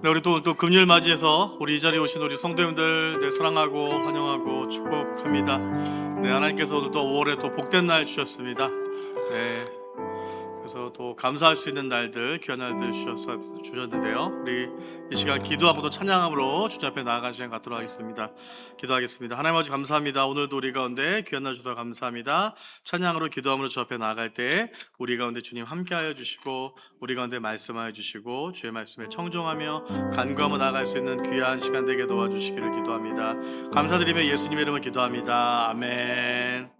네, 우리 또 금요일 맞이해서 우리 이 자리에 오신 우리 성도님들 사랑하고 환영하고 축복합니다. 네, 하나님께서 오늘 또 5월에 또 복된 날 주셨습니다. 네, 그래서 또 감사할 수 있는 날들, 귀한 날들 주셨는데요. 우리 이 시간 기도하고 또 찬양함으로 주님 앞에 나아가는 시간 갖도록 하겠습니다. 기도하겠습니다. 하나님 아버지 감사합니다. 오늘도 우리 가운데 귀한 날 주셔서 감사합니다. 찬양으로 기도함으로 주 앞에 나아갈 때 우리 가운데 주님 함께하여 주시고 우리 가운데 말씀하여 주시고 주의 말씀에 청종하며 간구하며 나아갈 수 있는 귀한 시간 되게 도와주시기를 기도합니다. 감사드리며 예수님의 이름으로 기도합니다. 아멘.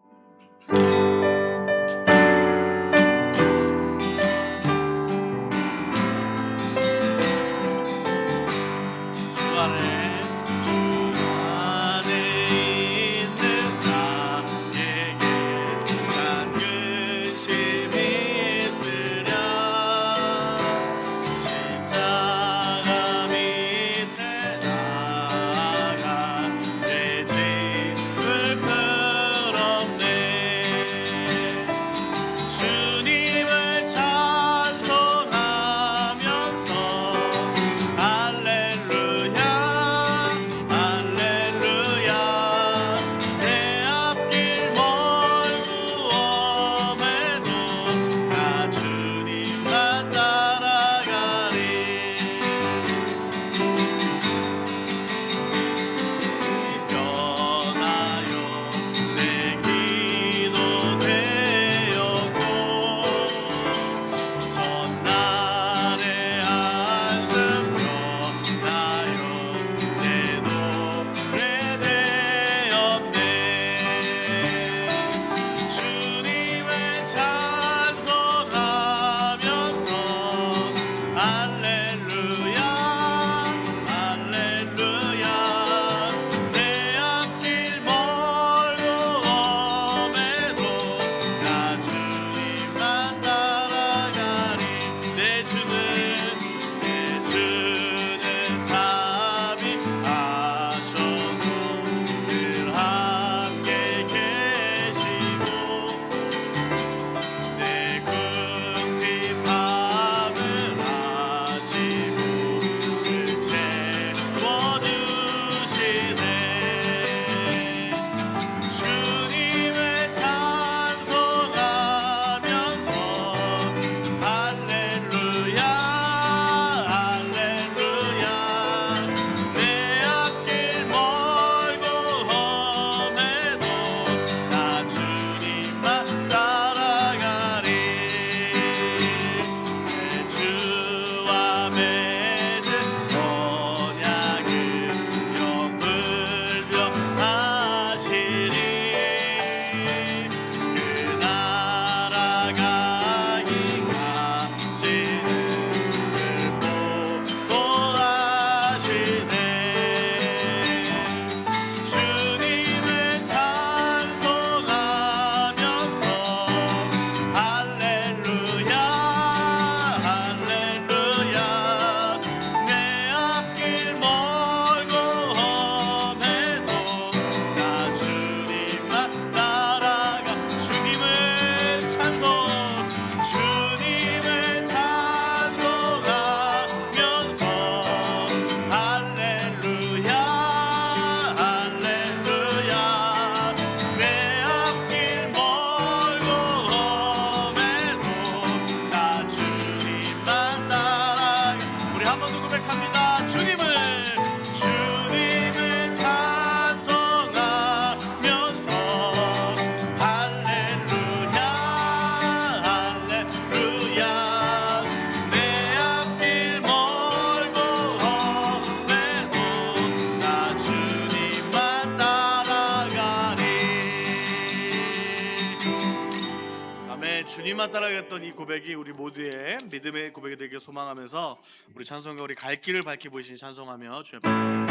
주님만 따라가겠던 이 고백이 우리 모두의 믿음의 고백이 되길 소망하면서 우리 찬송가 우리 갈 길을 밝히 보이신 찬송하며 주님 앞에 나가겠습니다.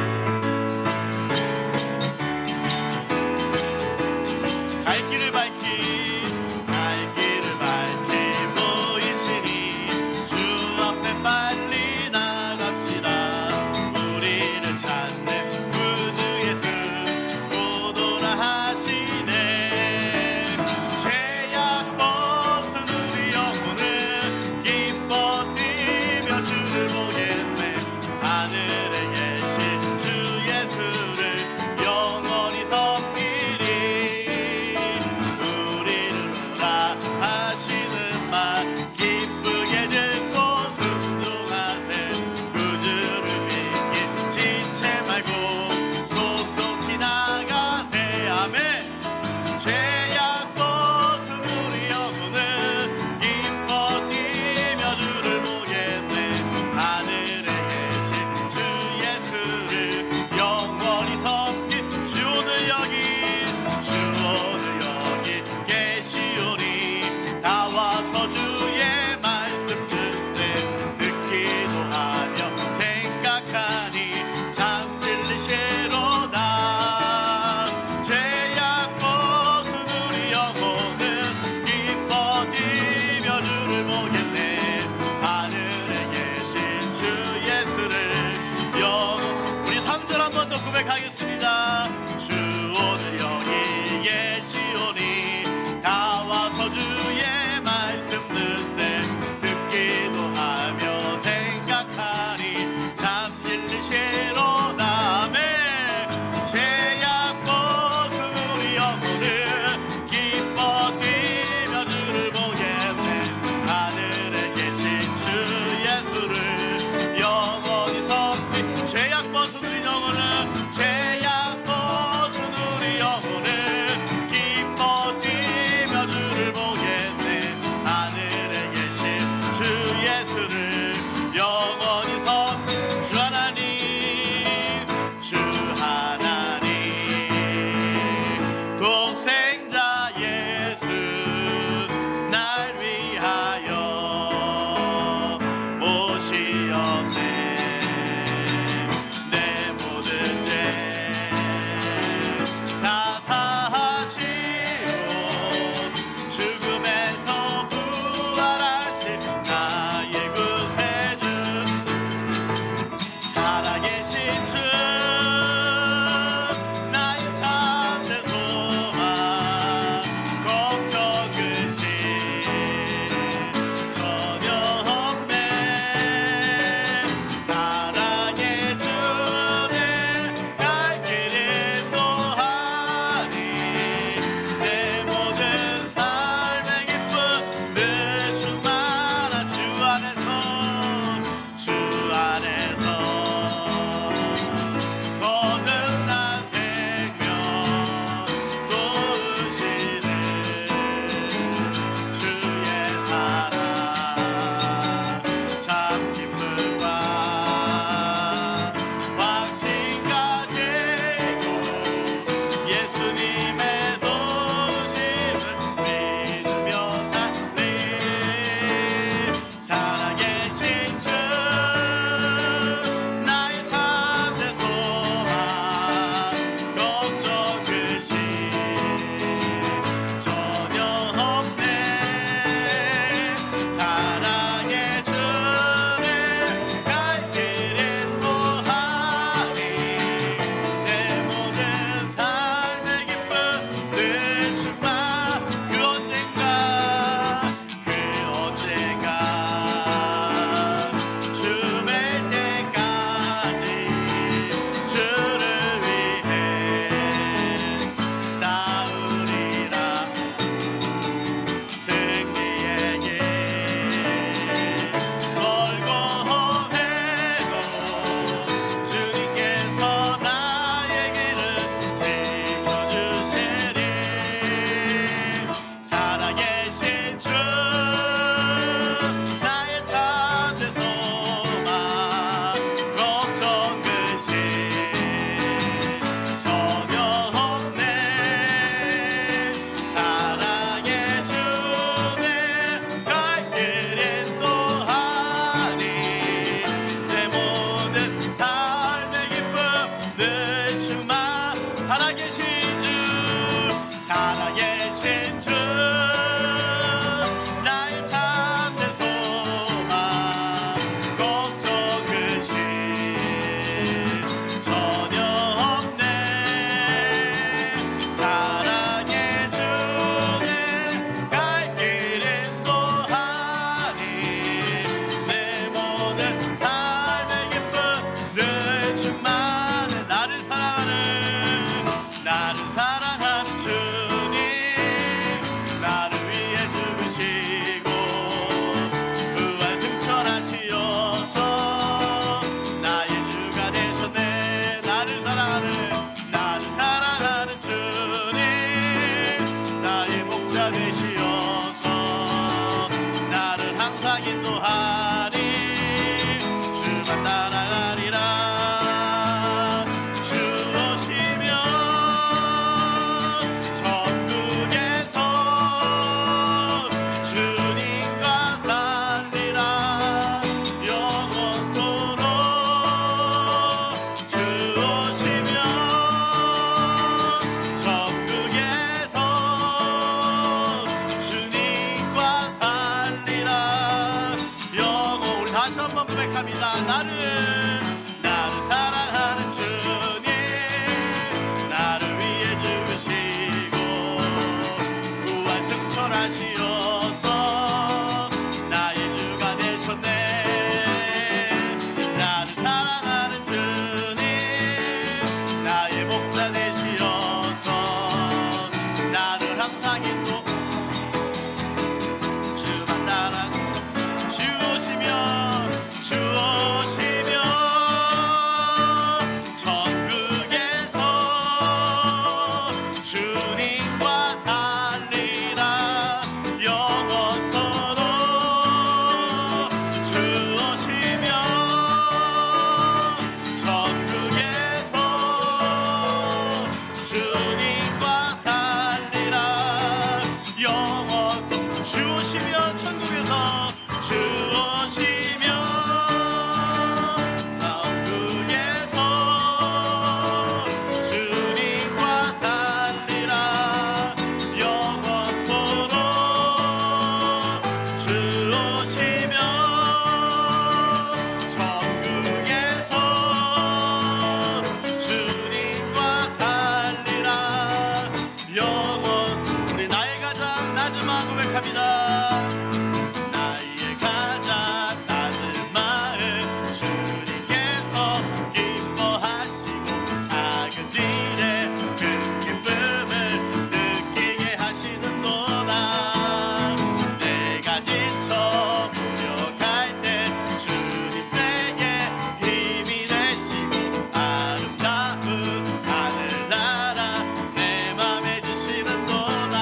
갈 길을 밝히 보이시니 주 앞에 빨리 나갑시다. 우리를 찾는 구주 예수 오도라 하시네. 죄악 없은 우리 영혼은 기뻐 뛰며 주를 보겠네. 하늘 하시는 말 기쁘게 듣고 순종하세. 그 주를 믿기 지체 말고 속속히 나가세. 아멘. 죄악도 우리 영혼은 기뻐 뛰며 주를 보겠네. 하늘에 계신 주 예수를 영원히 섬긴 주 오늘 여기 계시오니 주님과 살리라 영원토록 주 오시면 천국에서 주님과 살리라 영원. 우리 다시 한번 고백합니다. 나를 사랑하는 주님 나를 위해 죽으시고 구원 승천하시어서 나의 주가 되셨네. 나를 사랑하는 주님 나의 목자 되시어서 나를 항상 인도 주만 따라 주 오시면 천국에서 주님과 살리라 영원토록 주 오시면 천국에서 주님과 살리라 영원토록 주 오시면 천국에서 주 오시면 천국에서 주님과 살리라 영원토록 주 오시면 천국에서 주님과 살리라 영원. 우리 나의 가장 낮은 마음 고백합니다. 주님께서 기뻐하시고 작은 일에 큰 기쁨을 느끼게 하시는도다. 내가 지쳐 무력할 때 주님 내게 힘이 되시고 아름다운 하늘나라 내 맘에 주시는도다.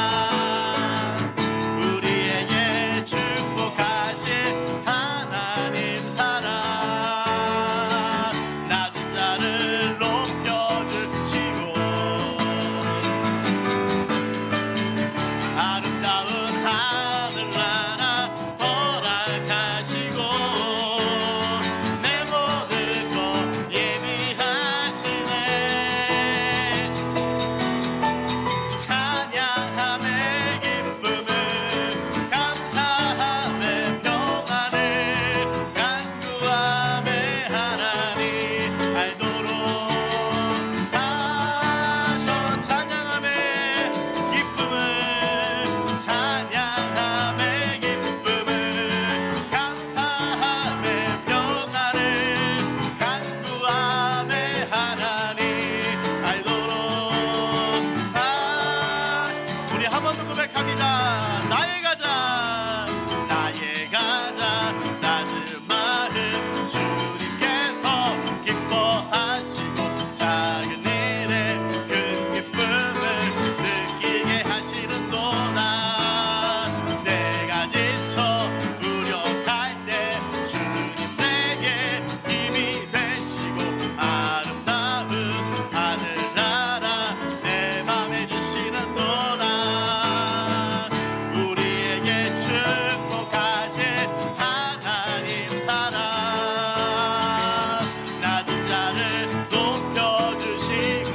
우리에게 축복하신 하나님 사랑 낮은 자를 높여주시고 아름다운 하늘나라 허락하시고 내 모든 것 예비하시네. 찬양함의 기쁨을 감사함의 평안을 간구함의 하나님 알도록 하셔. 찬양함의 기쁨을 찬양함의 기쁨을 감사함의 평안을 간구함의 하나님 알도록 하셔. 우리 한 번 더 고백합니다. 나의 가장 낮은 마음 주님께서 기뻐하시고 작은 일에 큰 기쁨을 느끼게 하시는도다. 내가 지쳐 무력할 때 주님 내게 힘이 되시고 아름다운 하늘나라 내 맘에 주시는도다. 우리에게 축복하신 하나님 사랑 낮은 자를 높여주시고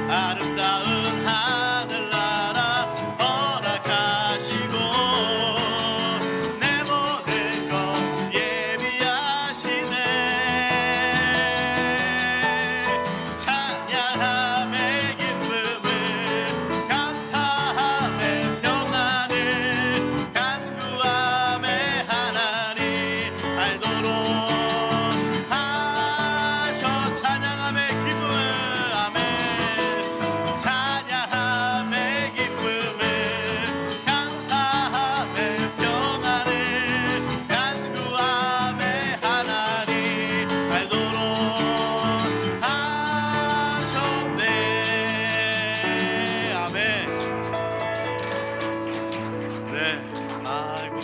아름다운 하늘나라 허락하시고 내 모든 것 예비하시네. 찬양함의 기쁨을 감사함의 평안을 간구함의 하나님 알도록 하셔. 찬양함의 기쁨을 아멘. 찬양함의 기쁨을 감사함의 평안을 간구함의 하나님 알도록 하셨네. 아멘. 네, 아이고,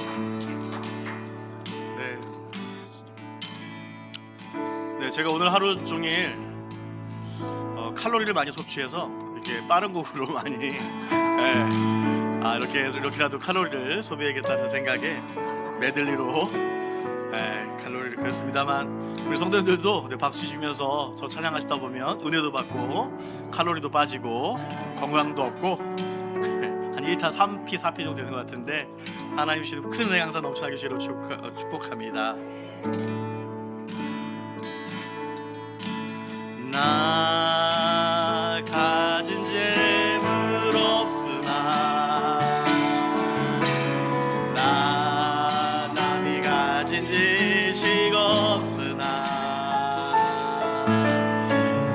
네, 네, 제가 오늘 하루 종일 칼로리를 많이 섭취해서 이렇게 빠른 곡으로 많이 이렇게라도 칼로리를 소비해야겠다는 생각에 메들리로 칼로리를 그렸습니다만, 우리 성도님들도 박수 치시면서 저 찬양하시다 보면 은혜도 받고 칼로리도 빠지고 건강도 얻고 한 1탄 3피 4피 정도 되는 것 같은데, 하나님 주시는 큰 은혜 항상 넘쳐나게 주시기로 축복합니다. 나 가진 재물 없으나, 나 남이 가진 지식 없으나,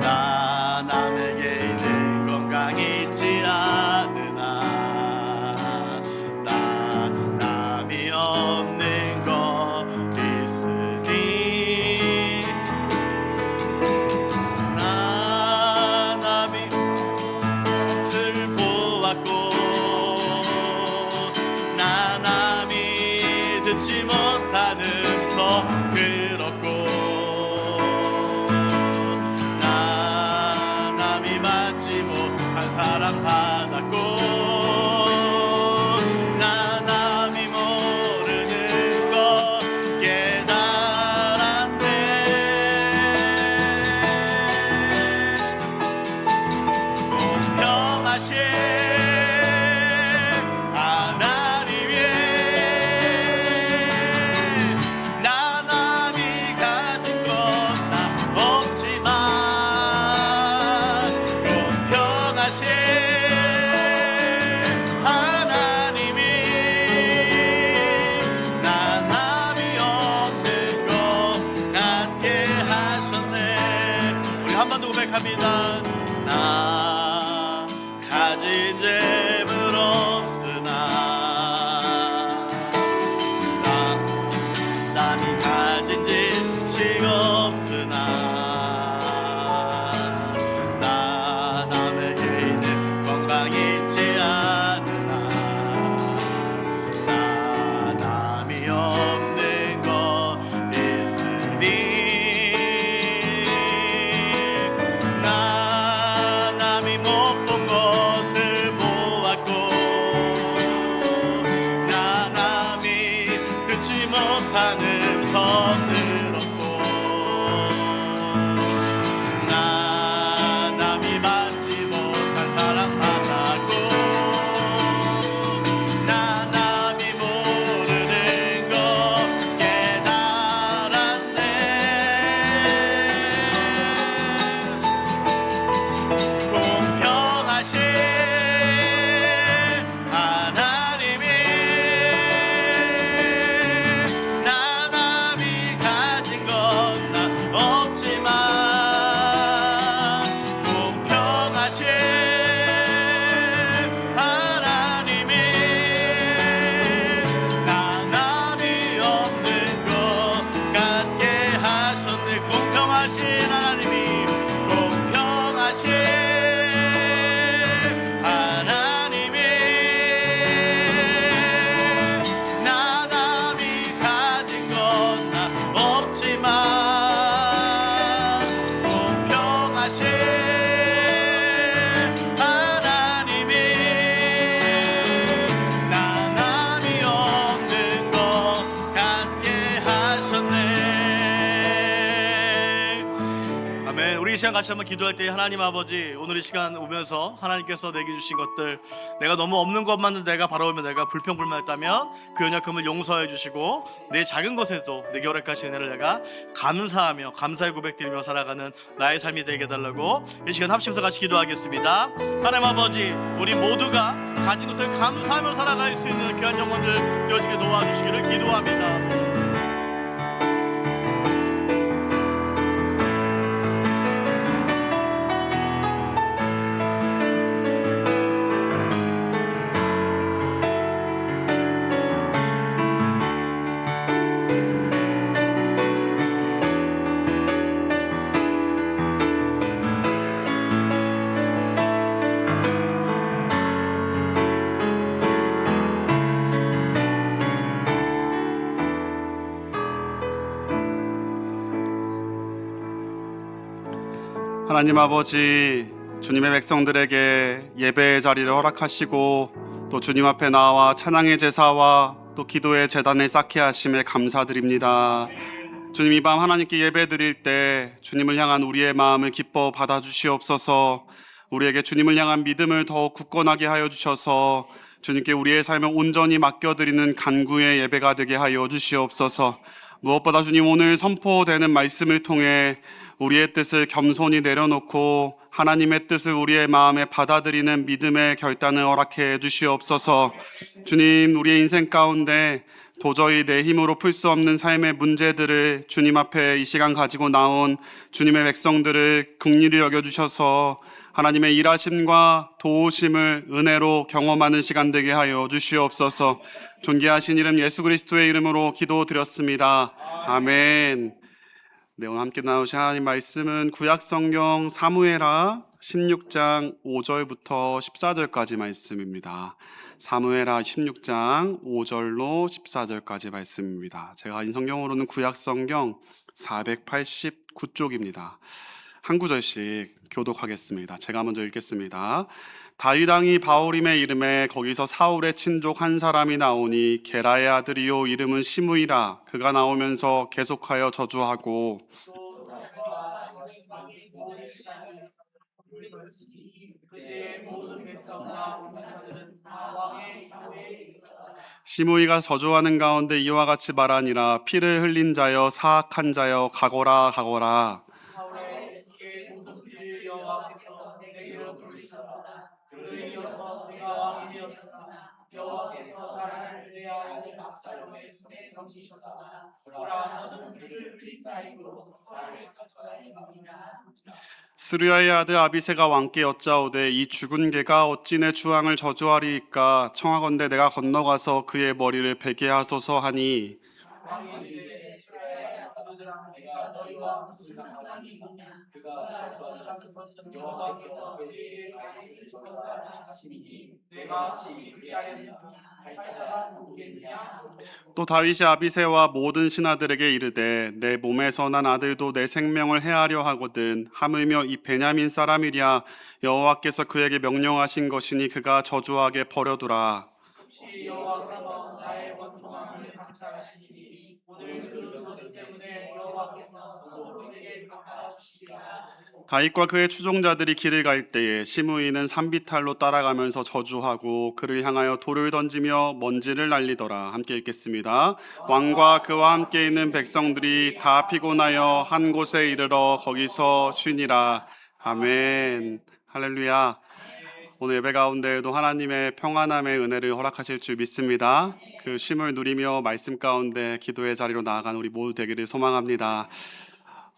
나 남에게 있는 건강 있지 않으나, 나 남이 없는 것 있으니, 나 남이 슬 보았고, 나 남이 듣지 못한 음성 들었고, 나 남이 받지 못한 사랑 받았고, 나 남이 모르는 것 깨달았네. 공평하신 하나님의, 나 남이 가진 건 나 없지만, 공평하신 하나님이 나 남이 없는 것 같게 하셨네. 우리 한 번 더 고백합니다. 나 가진 재물 없으나, 나 남이 가진 지식 없으나, 나 남에게 있는 건강 있지 않으나, 나 남이 없는 것 있으니, 나 남이 못 본 것을 보았고, 나 남이 듣지 못한 음성 들었고, 나 남이 받지 못한 사랑 받았고, 나 남이 모르는 것 깨달았네. 공평하신 하나님이 나 남이 가진 건 나 없지만, 공평하신 하나님이 나 남이 없는 것 같게 하셨네. 공평하신 하나님이, 공평하신 하나님이 나 남이 가진 건 나 없지만, 공평하신 하나님이 나 남이 없는 것 같게 하셨네. 아멘. 우리 이 시간 같이 한번 기도할 때, 하나님 아버지, 오늘 이 시간 오면서 하나님께서 내게 주신 것들, 내가 너무 없는 것만 내가 바라보며 내가 불평불만했다면 그 연약함을 용서해 주시고, 내 작은 것에도 내게 허락하신 은혜를 내가 감사하며 감사의 고백드리며 살아가는 나의 삶이 되게 해달라고 이 시간 합심해서 같이 기도하겠습니다. 하나님 아버지, 우리 모두가 가진 것을 감사하며 살아갈 수 있는 귀한 영혼들 되어지게 도와주시기를 기도합니다. 하나님 아버지, 주님의 백성들에게 예배의 자리를 허락하시고 또 주님 앞에 나와 찬양의 제사와 또 기도의 제단을 쌓게 하심에 감사드립니다. 주님, 이 밤 하나님께 예배 드릴 때 주님을 향한 우리의 마음을 기뻐 받아주시옵소서. 우리에게 주님을 향한 믿음을 더 굳건하게 하여 주셔서 주님께 우리의 삶을 온전히 맡겨드리는 간구의 예배가 되게 하여 주시옵소서. 무엇보다 주님, 오늘 선포되는 말씀을 통해 우리의 뜻을 겸손히 내려놓고 하나님의 뜻을 우리의 마음에 받아들이는 믿음의 결단을 허락해 주시옵소서. 주님, 우리의 인생 가운데 도저히 내 힘으로 풀 수 없는 삶의 문제들을 주님 앞에 이 시간 가지고 나온 주님의 백성들을 긍휼히 여겨주셔서 하나님의 일하심과 도우심을 은혜로 경험하는 시간 되게 하여 주시옵소서. 존귀하신 이름 예수 그리스도의 이름으로 기도드렸습니다. 아멘. 네, 오늘 함께 나누신 하나님 말씀은 구약성경 사무엘하 16장 5절부터 14절까지 말씀입니다. 사무엘하 16장 5절로 14절까지 말씀입니다. 제가 인 성경으로는 구약성경 489쪽입니다. 한 구절씩 교독하겠습니다. 제가 먼저 읽겠습니다. 다윗 왕이 바오림의 이름에 거기서 사울의 친족 한 사람이 나오니 게라의 아들이요 이름은 시므이라. 그가 나오면서 계속하여 저주하고 시므이가 저주하는 가운데 이와 같이 말하니라. 피를 흘린 자여 사악한 자여 가거라 가거라. 스루야의 아들 아비새가 왕께 여짜오되 이 죽은 개가 어찌 내 주왕을 저주하리이까. 청하건대 내가 건너가서 그의 머리를 베게 하소서 하니 또 다윗이 아비새와 모든 신하들에게 이르되 내 몸에서 난 아들도 내 생명을 해하려 하거든. 하물며 이 베냐민 사람이랴. 여호와께서 그에게 명령하신 것이니 그가 저주하게 버려두라. 다윗과 그의 추종자들이 길을 갈 때에 시므이는 산비탈로 따라가면서 저주하고 그를 향하여 돌을 던지며 먼지를 날리더라. 함께 읽겠습니다. 왕과 그와 함께 있는 백성들이 다 피곤하여 한 곳에 이르러 거기서 쉬니라. 아멘. 할렐루야. 오늘 예배 가운데에도 하나님의 평안함의 은혜를 허락하실 줄 믿습니다. 그 쉼을 누리며 말씀 가운데 기도의 자리로 나아간 우리 모두 되기를 소망합니다.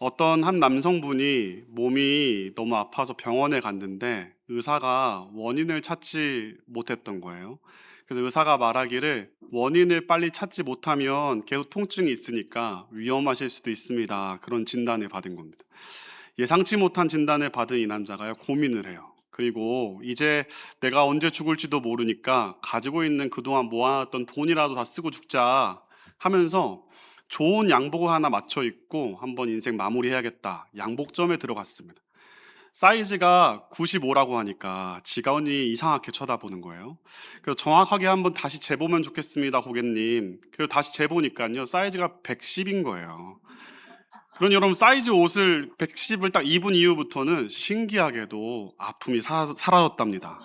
어떤 한 남성분이 몸이 너무 아파서 병원에 갔는데 의사가 원인을 찾지 못했던 거예요. 그래서 의사가 말하기를 원인을 빨리 찾지 못하면 계속 통증이 있으니까 위험하실 수도 있습니다. 그런 진단을 받은 겁니다. 예상치 못한 진단을 받은 이 남자가요, 고민을 해요. 그리고 이제 내가 언제 죽을지도 모르니까 가지고 있는 그동안 모아놨던 돈이라도 다 쓰고 죽자 하면서 좋은 양복을 하나 맞춰 입고 한번 인생 마무리해야겠다. 양복점에 들어갔습니다. 사이즈가 95라고 하니까 직원이 이상하게 쳐다보는 거예요. 그래서 정확하게 한번 다시 재보면 좋겠습니다, 고객님. 그래서 다시 재보니까요, 사이즈가 110인 거예요. 그런 여러분, 사이즈 옷을 110을 딱 입은 이후부터는 신기하게도 아픔이 사라졌답니다.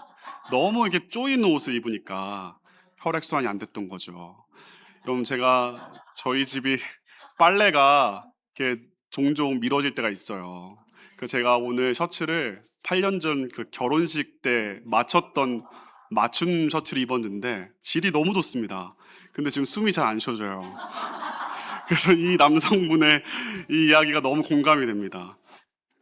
너무 이렇게 쪼이는 옷을 입으니까 혈액순환이 안 됐던 거죠. 여러분, 제가 저희 집이 빨래가 이렇게 종종 미뤄질 때가 있어요. 그 제가 오늘 셔츠를 8년 전 그 결혼식 때 맞췄던 맞춤 셔츠를 입었는데 질이 너무 좋습니다. 근데 지금 숨이 잘 안 쉬어져요. 그래서 이 남성분의 이 이야기가 너무 공감이 됩니다.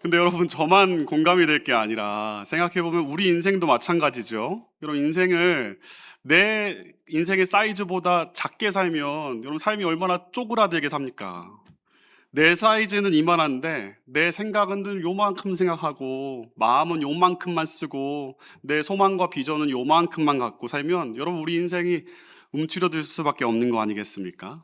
근데 여러분, 저만 공감이 될 게 아니라 생각해보면 우리 인생도 마찬가지죠. 여러분, 인생을 내 인생의 사이즈보다 작게 살면 여러분 삶이 얼마나 쪼그라들게 삽니까? 내 사이즈는 이만한데 내 생각은 요만큼 생각하고 마음은 요만큼만 쓰고 내 소망과 비전은 요만큼만 갖고 살면 여러분 우리 인생이 움츠러들 수밖에 없는 거 아니겠습니까?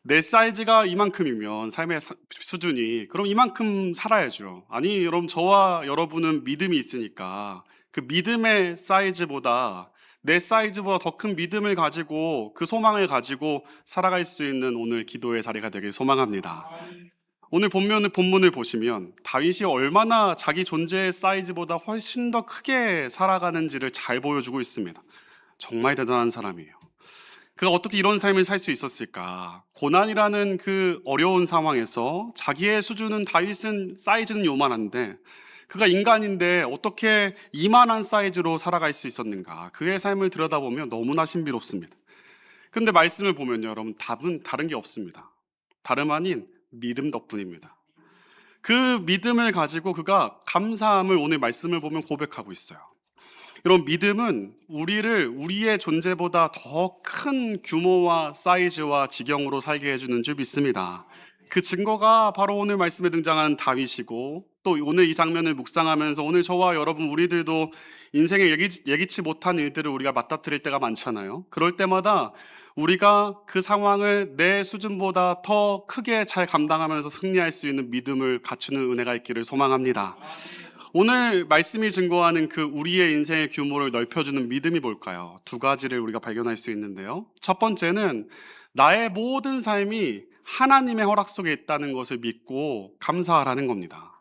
내 사이즈가 이만큼이면 삶의 수준이 그럼 이만큼 살아야죠. 아니, 여러분 저와 여러분은 믿음이 있으니까 그 믿음의 사이즈보다 내 사이즈보다 더 큰 믿음을 가지고 그 소망을 가지고 살아갈 수 있는 오늘 기도의 자리가 되길 소망합니다. 오늘 본문을 보시면 다윗이 얼마나 자기 존재의 사이즈보다 훨씬 더 크게 살아가는지를 잘 보여주고 있습니다. 정말 대단한 사람이에요. 그가 어떻게 이런 삶을 살 수 있었을까? 고난이라는 그 어려운 상황에서 자기의 수준은 다윗은 사이즈는 요만한데 그가 인간인데 어떻게 이만한 사이즈로 살아갈 수 있었는가? 그의 삶을 들여다보면 너무나 신비롭습니다. 근데 말씀을 보면요, 여러분 답은 다른 게 없습니다. 다름 아닌 믿음 덕분입니다. 그 믿음을 가지고 그가 감사함을 오늘 말씀을 보면 고백하고 있어요. 여러분 믿음은 우리의 존재보다 더 큰 규모와 사이즈와 지경으로 살게 해주는 줄 믿습니다. 그 증거가 바로 오늘 말씀에 등장하는 다윗이고 또 오늘 이 장면을 묵상하면서 오늘 저와 여러분 우리들도 인생에 예기치 못한 일들을 우리가 맞닥뜨릴 때가 많잖아요. 그럴 때마다 우리가 그 상황을 내 수준보다 더 크게 잘 감당하면서 승리할 수 있는 믿음을 갖추는 은혜가 있기를 소망합니다. 오늘 말씀이 증거하는 그 우리의 인생의 규모를 넓혀주는 믿음이 뭘까요? 두 가지를 우리가 발견할 수 있는데요. 첫 번째는 나의 모든 삶이 하나님의 허락 속에 있다는 것을 믿고 감사하라는 겁니다.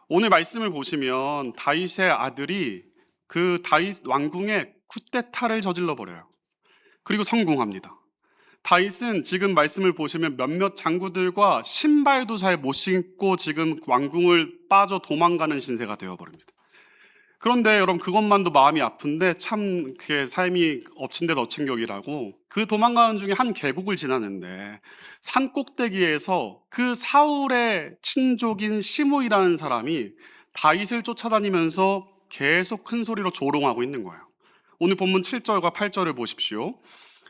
오늘 말씀을 보시면 다윗의 아들이 그 다윗 왕궁에 쿠데타를 저질러 버려요. 그리고 성공합니다. 다윗은 지금 말씀을 보시면 몇몇 장구들과 신발도 잘 못 신고 지금 왕궁을 빠져 도망가는 신세가 되어버립니다. 그런데 여러분 그것만도 마음이 아픈데 참 그 삶이 엎친 데 덮친 격이라고 그 도망가는 중에 한 계곡을 지나는데 산 꼭대기에서 그 사울의 친족인 시므이라는 사람이 다윗을 쫓아다니면서 계속 큰 소리로 조롱하고 있는 거예요. 오늘 본문 7절과 8절을 보십시오.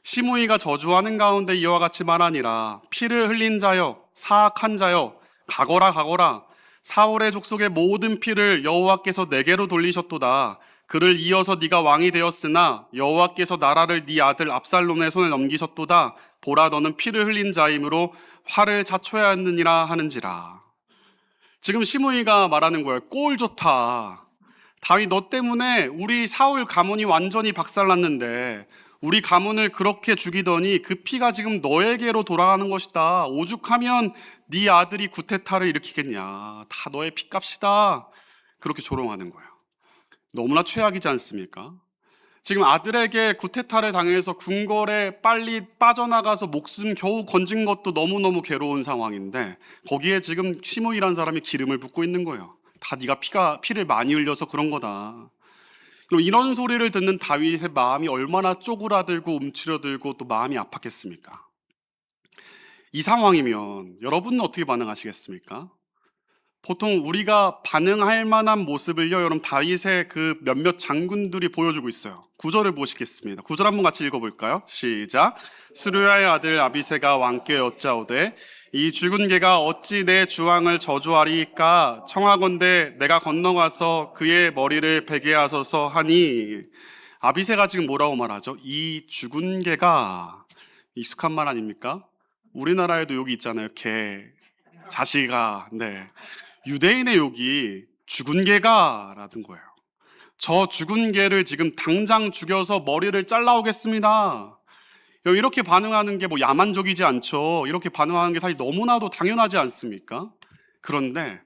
시므이가 저주하는 가운데 이와 같이 말하니라. 피를 흘린 자여 사악한 자여 가거라 가거라. 사울의 족속의 모든 피를 여호와께서 내게로 돌리셨도다. 그를 이어서 네가 왕이 되었으나 여호와께서 나라를 네 아들 압살롬의 손에 넘기셨도다. 보라 너는 피를 흘린 자이므로 화를 자초해야 하느니라 하는지라. 지금 시므이가 말하는 거예요. 꼴 좋다. 다윗 너 때문에 우리 사울 가문이 완전히 박살났는데 우리 가문을 그렇게 죽이더니 그 피가 지금 너에게로 돌아가는 것이다. 오죽하면 네 아들이 구테타를 일으키겠냐. 다 너의 피값이다. 그렇게 조롱하는 거예요. 너무나 최악이지 않습니까? 지금 아들에게 구테타를 당해서 궁궐에 빨리 빠져나가서 목숨 겨우 건진 것도 너무너무 괴로운 상황인데 거기에 지금 시므이라는 사람이 기름을 붓고 있는 거예요. 다 네가 피를 많이 흘려서 그런 거다. 그럼 이런 소리를 듣는 다윗의 마음이 얼마나 쪼그라들고 움츠러들고 또 마음이 아팠겠습니까? 이 상황이면 여러분은 어떻게 반응하시겠습니까? 보통 우리가 반응할 만한 모습을요, 여러분 다윗의 그 몇몇 장군들이 보여주고 있어요. 9절을 보시겠습니다. 9절 한번 같이 읽어볼까요? 시작. 스루야의 아들 아비새가 왕께 여짜오되 이 죽은 개가 어찌 내 주왕을 저주하리이까? 청하건대 내가 건너가서 그의 머리를 베게 하소서 하니. 아비새가 지금 뭐라고 말하죠? 이 죽은 개가. 익숙한 말 아닙니까? 우리나라에도 욕이 있잖아요. 개, 자식아. 네. 유대인의 욕이 죽은 개가 라는 거예요. 저 죽은 개를 지금 당장 죽여서 머리를 잘라오겠습니다. 이렇게 반응하는 게 뭐 야만적이지 않죠. 이렇게 반응하는 게 사실 너무나도 당연하지 않습니까? 그런데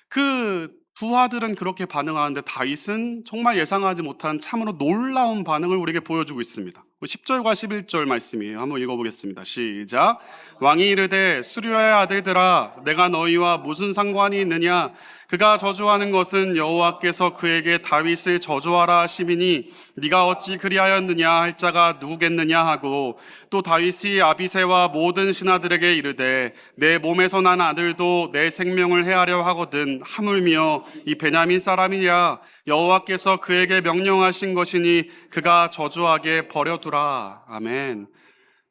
그 두 아들은 그렇게 반응하는데 다윗은 정말 예상하지 못한 참으로 놀라운 반응을 우리에게 보여주고 있습니다. 10절과 11절 말씀이에요. 한번 읽어보겠습니다. 시작. 왕이 이르되 수르야의 아들들아 내가 너희와 무슨 상관이 있느냐? 그가 저주하는 것은 여호와께서 그에게 다윗을 저주하라 하심이니 네가 어찌 그리하였느냐 할 자가 누구겠느냐 하고 또 다윗이 아비새와 모든 신하들에게 이르되 내 몸에서 난 아들도 내 생명을 해하려 하거든 하물며 이 베냐민 사람이야 여호와께서 그에게 명령하신 것이니 그가 저주하게 버려두라. 아멘.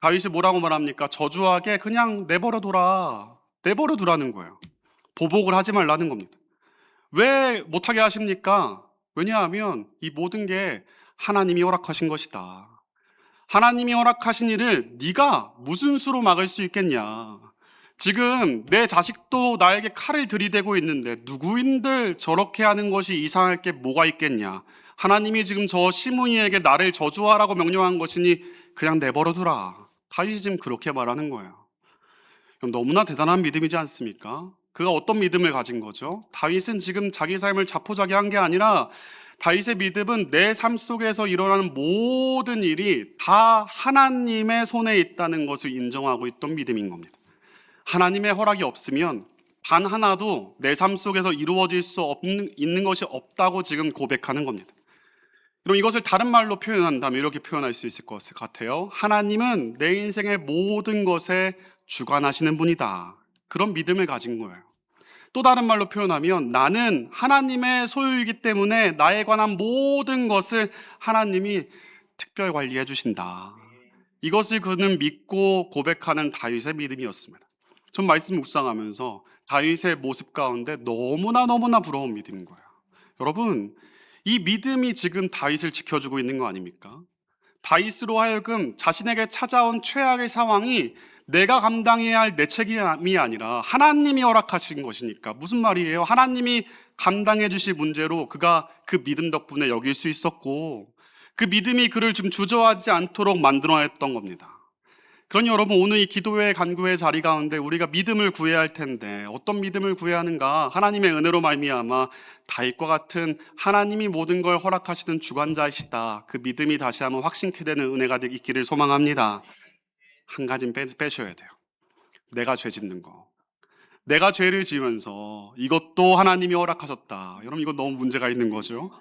다윗이 뭐라고 말합니까? 저주하게 그냥 내버려두라는 거예요. 보복을 하지 말라는 겁니다. 왜 못하게 하십니까? 왜냐하면 이 모든 게 하나님이 허락하신 것이다. 하나님이 허락하신 일을 네가 무슨 수로 막을 수 있겠냐. 지금 내 자식도 나에게 칼을 들이대고 있는데 누구인들 저렇게 하는 것이 이상할 게 뭐가 있겠냐. 하나님이 지금 저 시므이에게 나를 저주하라고 명령한 것이니 그냥 내버려 두라. 다윗이 지금 그렇게 말하는 거예요. 그럼 너무나 대단한 믿음이지 않습니까? 그가 어떤 믿음을 가진 거죠? 다윗은 지금 자기 삶을 자포자기한 게 아니라 다윗의 믿음은 내 삶 속에서 일어나는 모든 일이 다 하나님의 손에 있다는 것을 인정하고 있던 믿음인 겁니다. 하나님의 허락이 없으면 단 하나도 내 삶 속에서 이루어질 수 있는 것이 없다고 지금 고백하는 겁니다. 그럼 이것을 다른 말로 표현한다면 이렇게 표현할 수 있을 것 같아요. 하나님은 내 인생의 모든 것에 주관하시는 분이다. 그런 믿음을 가진 거예요. 또 다른 말로 표현하면 나는 하나님의 소유이기 때문에 나에 관한 모든 것을 하나님이 특별 관리해 주신다. 이것을 그는 믿고 고백하는 다윗의 믿음이었습니다. 전 말씀 묵상하면서 다윗의 모습 가운데 너무나 부러운 믿음인 거예요. 여러분, 이 믿음이 지금 다윗을 지켜주고 있는 거 아닙니까? 다윗으로 하여금 자신에게 찾아온 최악의 상황이 내가 감당해야 할 내 책임이 아니라 하나님이 허락하신 것이니까. 무슨 말이에요? 하나님이 감당해 주실 문제로 그가 그 믿음 덕분에 여길 수 있었고 그 믿음이 그를 좀 주저하지 않도록 만들어냈던 겁니다. 그러니 여러분, 오늘 이 기도회 간구의 자리 가운데 우리가 믿음을 구해야 할 텐데 어떤 믿음을 구해야 하는가? 하나님의 은혜로 말미암아 다윗과 같은 하나님이 모든 걸 허락하시는 주관자이시다. 그 믿음이 다시 한번 확신케 되는 은혜가 있기를 소망합니다. 한 가지는 빼셔야 돼요. 내가 죄 짓는 거. 내가 죄를 지으면서 이것도 하나님이 허락하셨다. 여러분, 이건 너무 문제가 있는 거죠.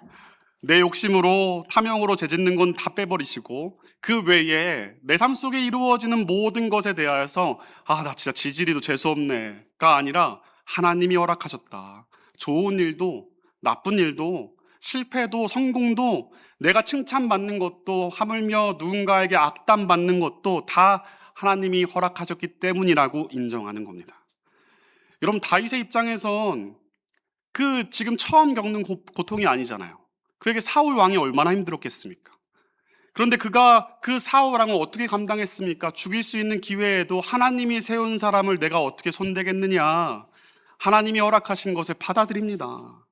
내 욕심으로 탐욕으로 죄 짓는 건 다 빼버리시고 그 외에 내 삶 속에 이루어지는 모든 것에 대하여서 나 진짜 지지리도 재수없네가 아니라 하나님이 허락하셨다. 좋은 일도 나쁜 일도 실패도 성공도 내가 칭찬받는 것도 하물며 누군가에게 악담받는 것도 다 하나님이 허락하셨기 때문이라고 인정하는 겁니다. 여러분, 다윗의 입장에선 그 지금 처음 겪는 고통이 아니잖아요. 그에게 사울 왕이 얼마나 힘들었겠습니까? 그런데 그가 그 사울 왕을 어떻게 감당했습니까? 죽일 수 있는 기회에도 하나님이 세운 사람을 내가 어떻게 손대겠느냐? 하나님이 허락하신 것을 받아들입니다.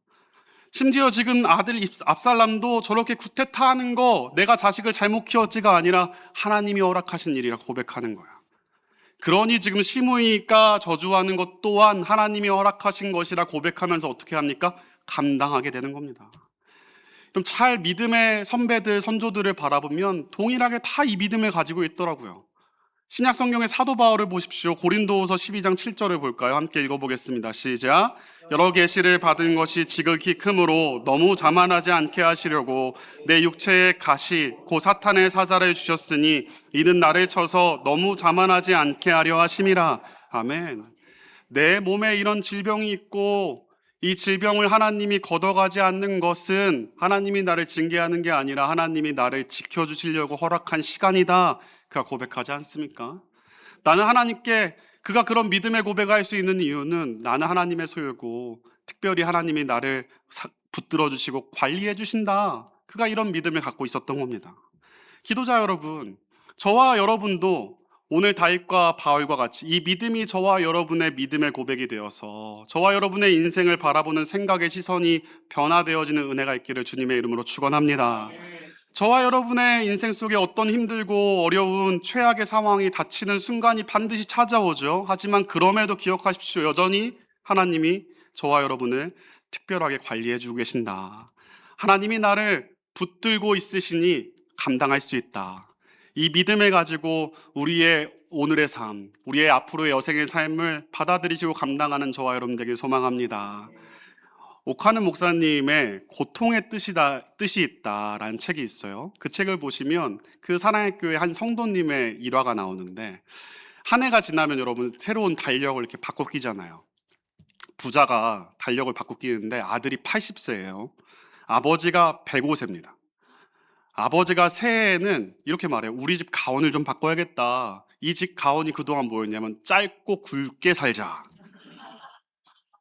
심지어 지금 아들 압살람도 저렇게 쿠데타하는 거 내가 자식을 잘못 키웠지가 아니라 하나님이 허락하신 일이라 고백하는 거야. 그러니 지금 시므이가 저주하는 것 또한 하나님이 허락하신 것이라 고백하면서 어떻게 합니까? 감당하게 되는 겁니다. 그럼 잘 믿음의 선배들, 선조들을 바라보면 동일하게 다 이 믿음을 가지고 있더라고요. 신약 성경의 사도 바울을 보십시오. 고린도후서 12장 7절을 볼까요? 함께 읽어보겠습니다. 시작. 여러 계시를 받은 것이 지극히 크므로 너무 자만하지 않게 하시려고 내 육체의 가시 곧 사탄의 사자를 주셨으니 이는 나를 쳐서 너무 자만하지 않게 하려 하심이라. 아멘. 내 몸에 이런 질병이 있고 이 질병을 하나님이 걷어가지 않는 것은 하나님이 나를 징계하는 게 아니라 하나님이 나를 지켜주시려고 허락한 시간이다. 그가 고백하지 않습니까? 나는 하나님께 그가 그런 믿음의 고백할 수 있는 이유는 나는 하나님의 소유고 특별히 하나님이 나를 붙들어 주시고 관리해 주신다. 그가 이런 믿음을 갖고 있었던 겁니다. 기도자 여러분, 저와 여러분도 오늘 다윗과 바울과 같이 이 믿음이 저와 여러분의 믿음의 고백이 되어서 저와 여러분의 인생을 바라보는 생각의 시선이 변화되어지는 은혜가 있기를 주님의 이름으로 축원합니다. 저와 여러분의 인생 속에 어떤 힘들고 어려운 최악의 상황이 닥치는 순간이 반드시 찾아오죠. 하지만 그럼에도 기억하십시오. 여전히 하나님이 저와 여러분을 특별하게 관리해주고 계신다. 하나님이 나를 붙들고 있으시니 감당할 수 있다. 이 믿음을 가지고 우리의 오늘의 삶, 우리의 앞으로의 여생의 삶을 받아들이시고 감당하는 저와 여러분 되길 소망합니다. 오카는 목사님의 고통의 뜻이 있다라는 책이 있어요. 그 책을 보시면 그 사랑의 교회 한 성도님의 일화가 나오는데 한 해가 지나면 여러분 새로운 달력을 이렇게 바꿔 끼잖아요. 부자가 달력을 바꿔 끼는데 아들이 80세예요. 아버지가 105세입니다. 아버지가 새해에는 이렇게 말해요. 우리 집 가온을 좀 바꿔야겠다. 이 집 가온이 그동안 뭐였냐면 짧고 굵게 살자.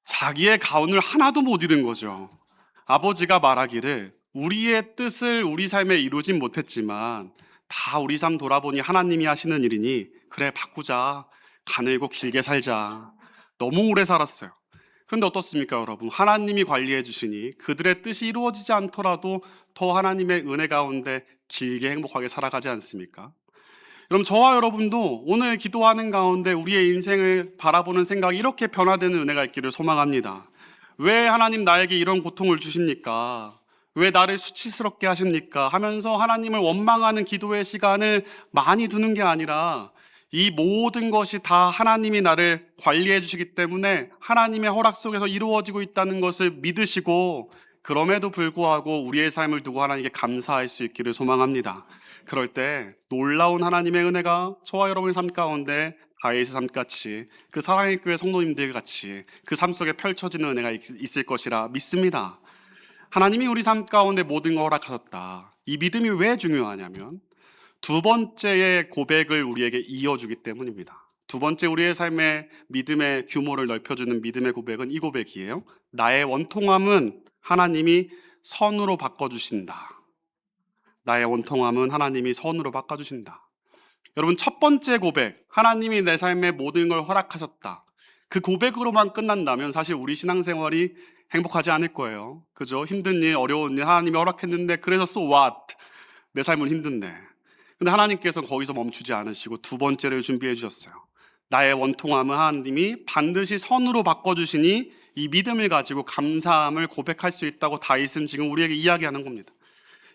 자기의 가온을 하나도 못 이룬 거죠. 아버지가 말하기를 우리의 뜻을 우리 삶에 이루진 못했지만 다 우리 삶 돌아보니 하나님이 하시는 일이니 그래 바꾸자, 가늘고 길게 살자. 너무 오래 살았어요. 그런데 어떻습니까 여러분? 하나님이 관리해 주시니 그들의 뜻이 이루어지지 않더라도 더 하나님의 은혜 가운데 길게 행복하게 살아가지 않습니까? 여러분, 저와 여러분도 오늘 기도하는 가운데 우리의 인생을 바라보는 생각이 이렇게 변화되는 은혜가 있기를 소망합니다. 왜 하나님 나에게 이런 고통을 주십니까? 왜 나를 수치스럽게 하십니까? 하면서 하나님을 원망하는 기도의 시간을 많이 두는 게 아니라 이 모든 것이 다 하나님이 나를 관리해 주시기 때문에 하나님의 허락 속에서 이루어지고 있다는 것을 믿으시고, 그럼에도 불구하고 우리의 삶을 두고 하나님께 감사할 수 있기를 소망합니다. 그럴 때 놀라운 하나님의 은혜가 저와 여러분의 삶 가운데 다윗의 삶같이, 그 사랑의 교회 성도님들 같이 그 삶 속에 펼쳐지는 은혜가 있을 것이라 믿습니다. 하나님이 우리 삶 가운데 모든 걸 허락하셨다. 이 믿음이 왜 중요하냐면 두 번째의 고백을 우리에게 이어주기 때문입니다. 두 번째 우리의 삶의 믿음의 규모를 넓혀주는 믿음의 고백은 이 고백이에요. 나의 원통함은 하나님이 선으로 바꿔주신다. 나의 원통함은 하나님이 선으로 바꿔주신다. 여러분, 첫 번째 고백, 하나님이 내 삶의 모든 걸 허락하셨다. 그 고백으로만 끝난다면 사실 우리 신앙생활이 행복하지 않을 거예요. 그죠? 힘든 일, 어려운 일 하나님이 허락했는데 그래서 so what? 내 삶은 힘든데. 근데 하나님께서 거기서 멈추지 않으시고 두 번째를 준비해 주셨어요. 나의 원통함은 하나님이 반드시 선으로 바꿔주시니 이 믿음을 가지고 감사함을 고백할 수 있다고 다윗은 지금 우리에게 이야기하는 겁니다.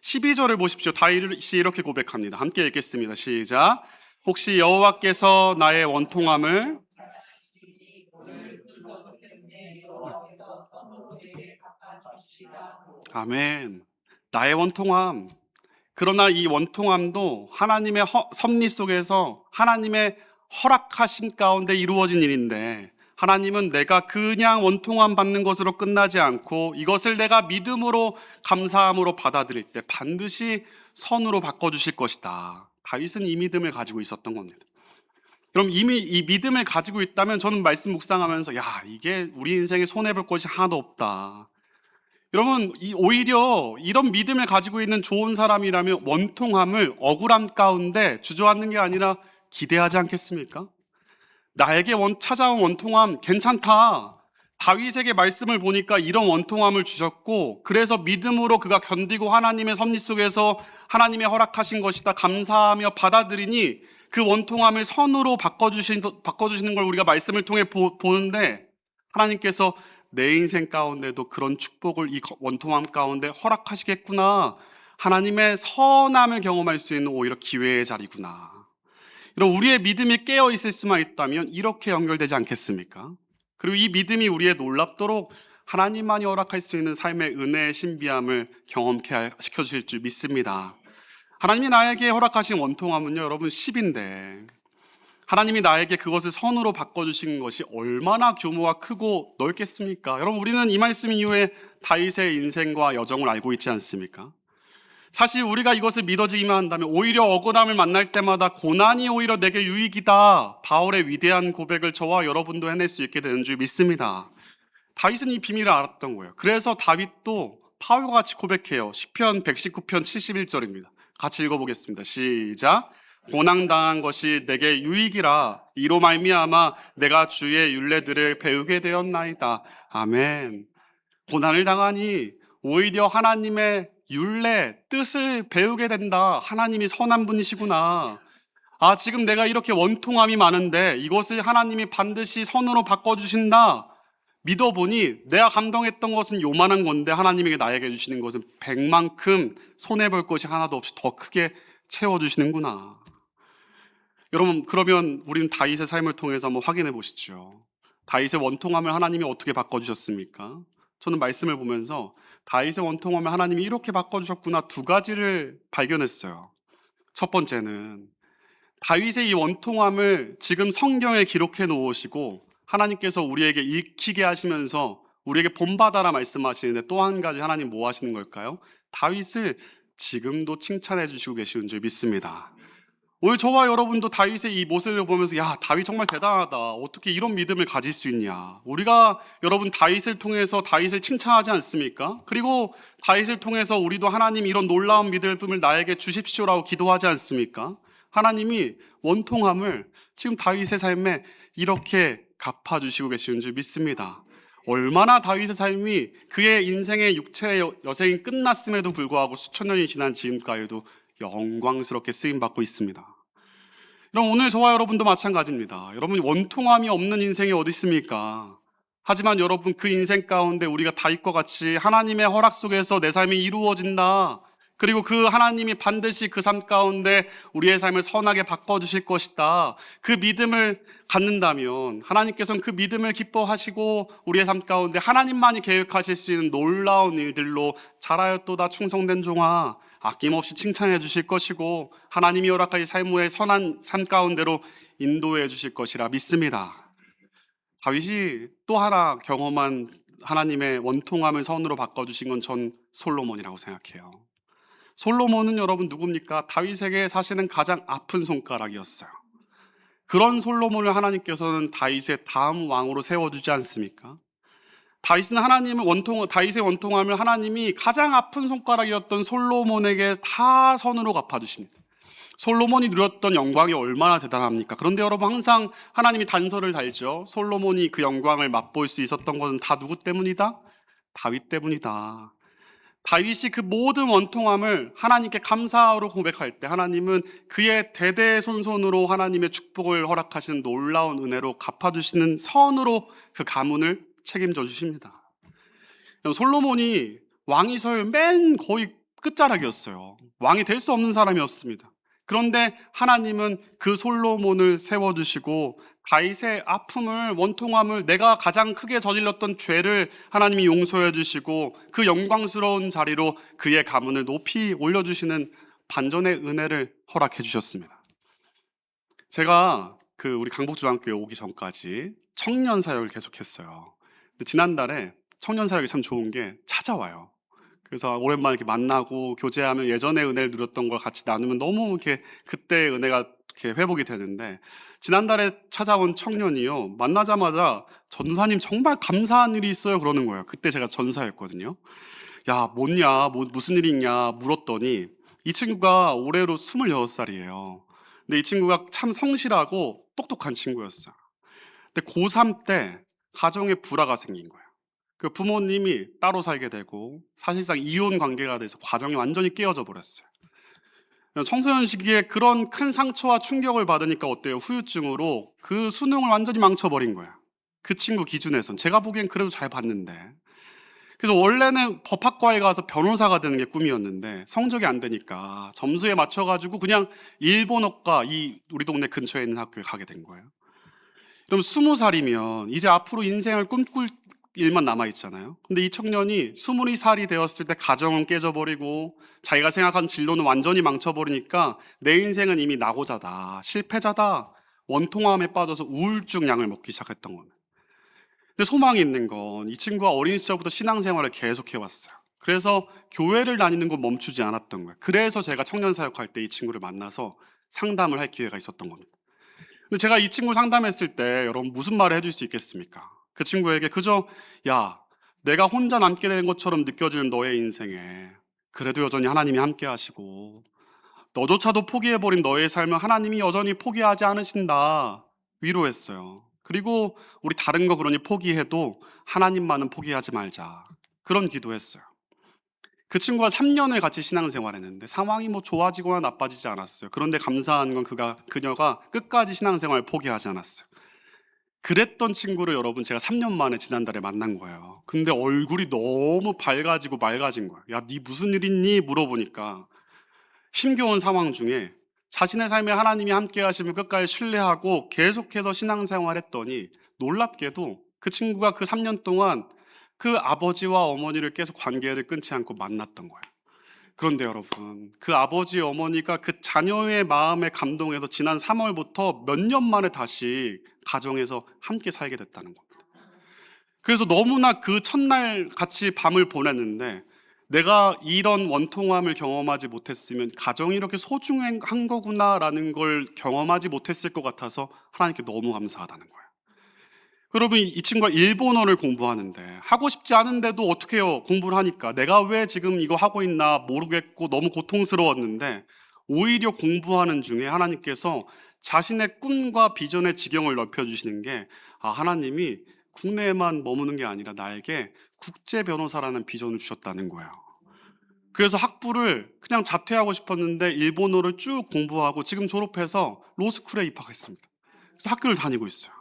12절을 보십시오. 다윗이 이렇게 고백합니다. 함께 읽겠습니다. 시작. 혹시 여호와께서 나의 원통함을 아멘. 나의 원통함. 그러나 이 원통함도 하나님의 섭리 속에서 하나님의 허락하신 가운데 이루어진 일인데, 하나님은 내가 그냥 원통함 받는 것으로 끝나지 않고 이것을 내가 믿음으로 감사함으로 받아들일 때 반드시 선으로 바꿔주실 것이다. 다윗은 이 믿음을 가지고 있었던 겁니다. 그럼 이미 이 믿음을 가지고 있다면 저는 말씀 묵상하면서 이게 우리 인생에 손해볼 것이 하나도 없다. 여러분, 오히려 이런 믿음을 가지고 있는 좋은 사람이라면 원통함을 억울함 가운데 주저앉는 게 아니라 기대하지 않겠습니까? 나에게 찾아온 원통함 괜찮다. 다윗에게 말씀을 보니까 이런 원통함을 주셨고, 그래서 믿음으로 그가 견디고 하나님의 섭리 속에서 하나님의 허락하신 것이다 감사하며 받아들이니 그 원통함을 선으로 바꿔주시는 걸 우리가 말씀을 통해 보는데, 하나님께서 내 인생 가운데도 그런 축복을 이 원통함 가운데 허락하시겠구나. 하나님의 선함을 경험할 수 있는 오히려 기회의 자리구나. 이런 우리의 믿음이 깨어 있을 수만 있다면 이렇게 연결되지 않겠습니까? 그리고 이 믿음이 우리의 놀랍도록 하나님만이 허락할 수 있는 삶의 은혜의 신비함을 경험케 시켜주실 줄 믿습니다. 하나님이 나에게 허락하신 원통함은요, 여러분 10인데 하나님이 나에게 그것을 선으로 바꿔주신 것이 얼마나 규모가 크고 넓겠습니까? 여러분, 우리는 이 말씀 이후에 다윗의 인생과 여정을 알고 있지 않습니까? 사실 우리가 이것을 믿어지기만 한다면 오히려 억울함을 만날 때마다 고난이 오히려 내게 유익이다. 바울의 위대한 고백을 저와 여러분도 해낼 수 있게 되는 줄 믿습니다. 다윗은 이 비밀을 알았던 거예요. 그래서 다윗도 바울과 같이 고백해요. 시편 119편 71절입니다. 같이 읽어보겠습니다. 시작. 고난당한 것이 내게 유익이라 이로 말미암아 내가 주의 율례들을 배우게 되었나이다. 아멘. 고난을 당하니 오히려 하나님의 율례, 뜻을 배우게 된다. 하나님이 선한 분이시구나. 지금 내가 이렇게 원통함이 많은데 이것을 하나님이 반드시 선으로 바꿔주신다. 믿어보니 내가 감동했던 것은 요만한 건데 하나님에게 나에게 주시는 것은 100만큼 손해볼 것이 하나도 없이 더 크게 채워주시는구나. 여러분, 그러면 우리는 다윗의 삶을 통해서 한번 확인해 보시죠. 다윗의 원통함을 하나님이 어떻게 바꿔주셨습니까? 저는 말씀을 보면서 다윗의 원통함을 하나님이 이렇게 바꿔주셨구나 두 가지를 발견했어요. 첫 번째는 다윗의 이 원통함을 지금 성경에 기록해 놓으시고 하나님께서 우리에게 익히게 하시면서 우리에게 본받아라 말씀하시는데 또 한 가지 하나님 뭐 하시는 걸까요? 다윗을 지금도 칭찬해 주시고 계시는 줄 믿습니다. 오늘 저와 여러분도 다윗의 이 모습을 보면서 야, 다윗 정말 대단하다. 어떻게 이런 믿음을 가질 수 있냐. 우리가 여러분 다윗을 통해서 다윗을 칭찬하지 않습니까? 그리고 다윗을 통해서 우리도 하나님 이런 놀라운 믿음을 나에게 주십시오라고 기도하지 않습니까? 하나님이 원통함을 지금 다윗의 삶에 이렇게 갚아주시고 계시는 줄 믿습니다. 얼마나 다윗의 삶이 그의 인생의 육체의 여생이 끝났음에도 불구하고 수천 년이 지난 지금까지도 영광스럽게 쓰임받고 있습니다. 그럼 오늘 저와 여러분도 마찬가지입니다. 여러분 원통함이 없는 인생이 어디 있습니까? 하지만 여러분 그 인생 가운데 우리가 다윗과 같이 하나님의 허락 속에서 내 삶이 이루어진다. 그리고 그 하나님이 반드시 그 삶 가운데 우리의 삶을 선하게 바꿔주실 것이다. 그 믿음을 갖는다면 하나님께서는 그 믿음을 기뻐하시고 우리의 삶 가운데 하나님만이 계획하실 수 있는 놀라운 일들로 잘하였도다 충성된 종아 아낌없이 칭찬해 주실 것이고 하나님이 허락하신 삶의 선한 삶 가운데로 인도해 주실 것이라 믿습니다. 다윗이 또 하나 경험한 하나님의 원통함을 선으로 바꿔주신 건 전 솔로몬이라고 생각해요. 솔로몬은 여러분 누굽니까? 다윗에게 사실은 가장 아픈 손가락이었어요. 그런 솔로몬을 하나님께서는 다윗의 다음 왕으로 세워주지 않습니까? 다윗의 원통함을 하나님이 가장 아픈 손가락이었던 솔로몬에게 다 선으로 갚아주십니다. 솔로몬이 누렸던 영광이 얼마나 대단합니까? 그런데 여러분 항상 하나님이 단서를 달죠. 솔로몬이 그 영광을 맛볼 수 있었던 것은 다 누구 때문이다? 다윗 때문이다. 다윗이 그 모든 원통함을 하나님께 감사로 고백할 때 하나님은 그의 대대손손으로 하나님의 축복을 허락하시는 놀라운 은혜로 갚아주시는 선으로 그 가문을 책임져 주십니다. 솔로몬이 왕위설 맨 거의 끝자락이었어요. 왕이 될 수 없는 사람이 없습니다. 그런데 하나님은 그 솔로몬을 세워주시고 다윗의 아픔을 원통함을 내가 가장 크게 저질렀던 죄를 하나님이 용서해 주시고 그 영광스러운 자리로 그의 가문을 높이 올려주시는 반전의 은혜를 허락해 주셨습니다. 제가 우리 강북중앙교회 오기 전까지 청년 사역을 계속했어요. 지난달에 청년 사역이 참 좋은 게 찾아와요. 그래서 오랜만에 이렇게 만나고 교제하면 예전의 은혜를 누렸던 걸 같이 나누면 너무 이렇게 그때의 은혜가 이렇게 회복이 되는데 지난달에 찾아온 청년이요. 만나자마자 전사님 정말 감사한 일이 있어요 그러는 거예요. 그때 제가 전사였거든요. 야, 뭐냐, 무슨 일이 있냐 물었더니 이 친구가 올해로 26살이에요. 근데 이 친구가 참 성실하고 똑똑한 친구였어요. 근데 고3 때 가정에 불화가 생긴 거예요. 그 부모님이 따로 살게 되고 사실상 이혼 관계가 돼서 과정이 완전히 깨어져 버렸어요. 청소년 시기에 그런 큰 상처와 충격을 받으니까 어때요? 후유증으로 그 수능을 완전히 망쳐버린 거야. 그 친구 기준에선 제가 보기엔 그래도 잘 봤는데 그래서 원래는 법학과에 가서 변호사가 되는 게 꿈이었는데 성적이 안 되니까 점수에 맞춰가지고 그냥 일본어과 우리 동네 근처에 있는 학교에 가게 된 거예요. 그럼 20살이면 이제 앞으로 인생을 꿈꿀 일만 남아있잖아요. 근데 이 청년이 20살이 되었을 때 가정은 깨져버리고 자기가 생각한 진로는 완전히 망쳐버리니까 내 인생은 이미 낙오자다, 실패자다, 원통함에 빠져서 우울증 약을 먹기 시작했던 겁니다. 근데 소망이 있는 건 이 친구가 어린 시절부터 신앙생활을 계속해왔어요. 그래서 교회를 다니는 건 멈추지 않았던 거예요. 그래서 제가 청년사역할 때 이 친구를 만나서 상담을 할 기회가 있었던 겁니다. 근데 제가 이 친구 상담했을 때 여러분 무슨 말을 해줄 수 있겠습니까? 그 친구에게 그저 야, 내가 혼자 남게 된 것처럼 느껴지는 너의 인생에 그래도 여전히 하나님이 함께 하시고 너조차도 포기해버린 너의 삶을 하나님이 여전히 포기하지 않으신다 위로했어요. 그리고 우리 다른 거 그러니 포기해도 하나님만은 포기하지 말자 그런 기도했어요. 그 친구가 3년을 같이 신앙생활했는데 상황이 좋아지거나 나빠지지 않았어요. 그런데 감사한 건 그녀가 끝까지 신앙생활을 포기하지 않았어요. 그랬던 친구를 여러분 제가 3년 만에 지난달에 만난 거예요. 근데 얼굴이 너무 밝아지고 맑아진 거예요. 야, 네 무슨 일 있니? 물어보니까 힘겨운 상황 중에 자신의 삶에 하나님이 함께 하심을 끝까지 신뢰하고 계속해서 신앙생활했더니 놀랍게도 그 친구가 그 3년 동안 그 아버지와 어머니를 계속 관계를 끊지 않고 만났던 거예요. 그런데 여러분 그 아버지 어머니가 그 자녀의 마음에 감동해서 지난 3월부터 몇 년 만에 다시 가정에서 함께 살게 됐다는 겁니다. 그래서 너무나 그 첫날 같이 밤을 보냈는데 내가 이런 원통함을 경험하지 못했으면 가정이 이렇게 소중한 거구나라는 걸 경험하지 못했을 것 같아서 하나님께 너무 감사하다는 거예요. 여러분, 이 친구가 일본어를 공부하는데 하고 싶지 않은데도 어떻게 해요? 공부를 하니까 내가 왜 지금 이거 하고 있나 모르겠고 너무 고통스러웠는데 오히려 공부하는 중에 하나님께서 자신의 꿈과 비전의 지경을 넓혀주시는 게 하나님이 국내에만 머무는 게 아니라 나에게 국제 변호사라는 비전을 주셨다는 거예요. 그래서 학부를 그냥 자퇴하고 싶었는데 일본어를 쭉 공부하고 지금 졸업해서 로스쿨에 입학했습니다. 그래서 학교를 다니고 있어요.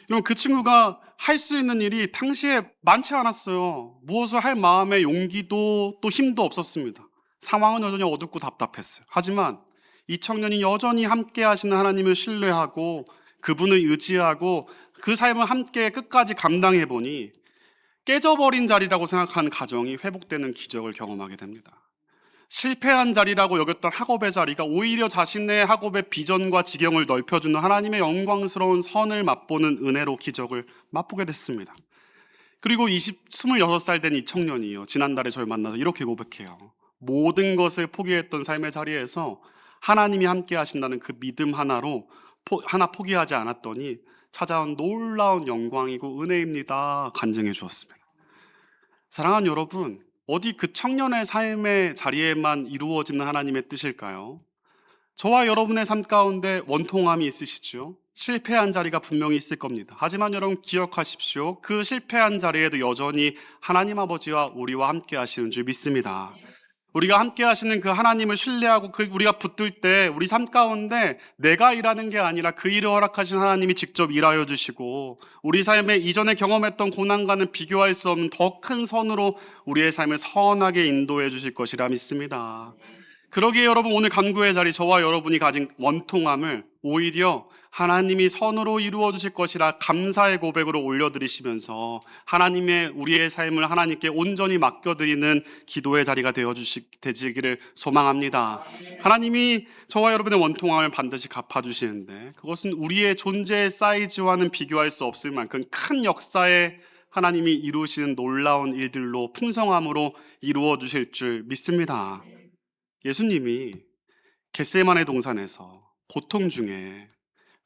여러분, 그 친구가 할 수 있는 일이 당시에 많지 않았어요. 무엇을 할 마음의 용기도 또 힘도 없었습니다. 상황은 여전히 어둡고 답답했어요. 하지만 이 청년이 여전히 함께 하시는 하나님을 신뢰하고 그분을 의지하고 그 삶을 함께 끝까지 감당해 보니 깨져버린 자리라고 생각하는 가정이 회복되는 기적을 경험하게 됩니다. 실패한 자리라고 여겼던 학업의 자리가 오히려 자신의 학업의 비전과 지경을 넓혀주는 하나님의 영광스러운 선을 맛보는 은혜로 기적을 맛보게 됐습니다. 그리고 26살 된 이 청년이요, 지난달에 저를 만나서 이렇게 고백해요. 모든 것을 포기했던 삶의 자리에서 하나님이 함께 하신다는 그 믿음 하나로 하나 포기하지 않았더니 찾아온 놀라운 영광이고 은혜입니다 간증해 주었습니다. 사랑하는 여러분, 어디 그 청년의 삶의 자리에만 이루어지는 하나님의 뜻일까요? 저와 여러분의 삶 가운데 원통함이 있으시죠? 실패한 자리가 분명히 있을 겁니다. 하지만 여러분 기억하십시오. 그 실패한 자리에도 여전히 하나님 아버지와 우리와 함께 하시는 줄 믿습니다. 우리가 함께 하시는 그 하나님을 신뢰하고 우리가 붙들 때 우리 삶 가운데 내가 일하는 게 아니라 그 일을 허락하신 하나님이 직접 일하여 주시고 우리 삶에 이전에 경험했던 고난과는 비교할 수 없는 더 큰 선으로 우리의 삶을 선하게 인도해 주실 것이라 믿습니다. 그러기에 여러분, 오늘 간구의 자리, 저와 여러분이 가진 원통함을 오히려 하나님이 선으로 이루어 주실 것이라 감사의 고백으로 올려드리시면서 하나님의 우리의 삶을 하나님께 온전히 맡겨드리는 기도의 자리가 되시기를 소망합니다. 하나님이 저와 여러분의 원통함을 반드시 갚아주시는데 그것은 우리의 존재의 사이즈와는 비교할 수 없을 만큼 큰 역사에 하나님이 이루시는 놀라운 일들로 풍성함으로 이루어 주실 줄 믿습니다. 예수님이 겟세마네 동산에서 고통 중에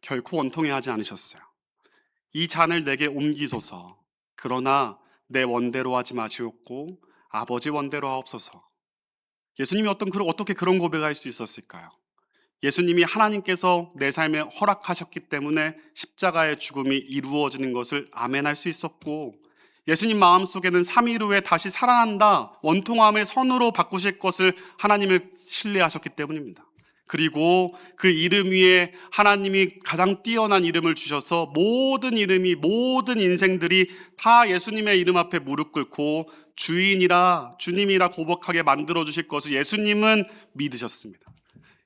결코 원통해하지 않으셨어요. 이 잔을 내게 옮기소서. 그러나 내 원대로 하지 마시옵고 아버지 원대로 하옵소서. 예수님이 어떻게 그런 고백할 수 있었을까요? 예수님이 하나님께서 내 삶에 허락하셨기 때문에 십자가의 죽음이 이루어지는 것을 아멘할 수 있었고, 예수님 마음속에는 3일 후에 다시 살아난다, 원통함의 선으로 바꾸실 것을 하나님을 신뢰하셨기 때문입니다. 그리고 그 이름 위에 하나님이 가장 뛰어난 이름을 주셔서 모든 이름이, 모든 인생들이 다 예수님의 이름 앞에 무릎 꿇고 주인이라, 주님이라 고백하게 만들어 주실 것을 예수님은 믿으셨습니다.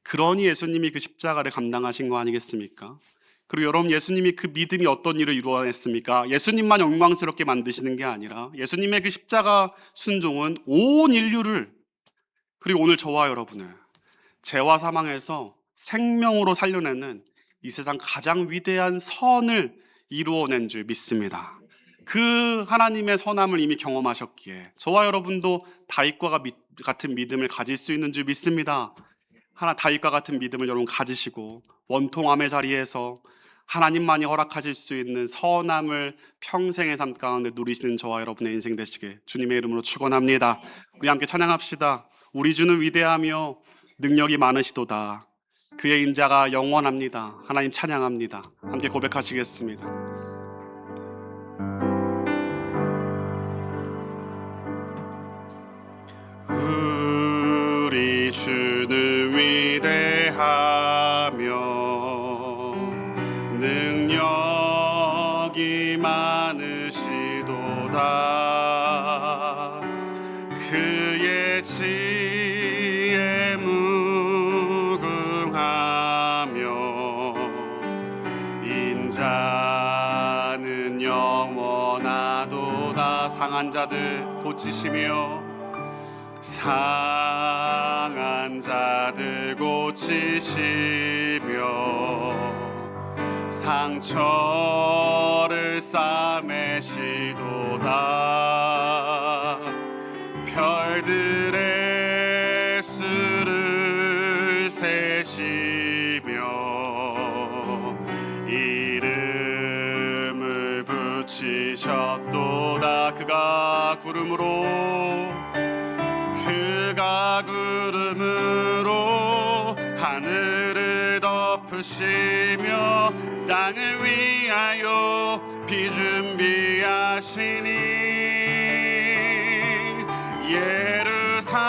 그러니 예수님이 그 십자가를 감당하신 거 아니겠습니까? 그리고 여러분, 예수님이 그 믿음이 어떤 일을 이루어냈습니까? 예수님만 영광스럽게 만드시는 게 아니라 예수님의 그 십자가 순종은 온 인류를, 그리고 오늘 저와 여러분을 죄와 사망에서 생명으로 살려내는 이 세상 가장 위대한 선을 이루어낸 줄 믿습니다. 그 하나님의 선함을 이미 경험하셨기에 저와 여러분도 다윗과 같은 믿음을 가질 수 있는 줄 믿습니다. 다윗과 같은 믿음을 여러분 가지시고 원통함의 자리에서 하나님만이 허락하실 수 있는 선함을 평생의 삶 가운데 누리시는 저와 여러분의 인생 되시게 주님의 이름으로 축원합니다. 우리 함께 찬양합시다. 우리 주는 위대하며 능력이 많으시도다. 그의 인자가 영원합니다. 하나님 찬양합니다. 함께 고백하시겠습니다. 우리 주는 위대하며 능력이 많으시도다. 그의 지혜 무궁하며 인자는 영원하도다. 상한 자들 고치시며 상한 자들 고치시며 상처를 싸매시도다. 세시며 이름을 붙이셨도다. 그가 구름으로 하늘을 덮으시며 땅을 위하여 비 준비하시니 예루살렘아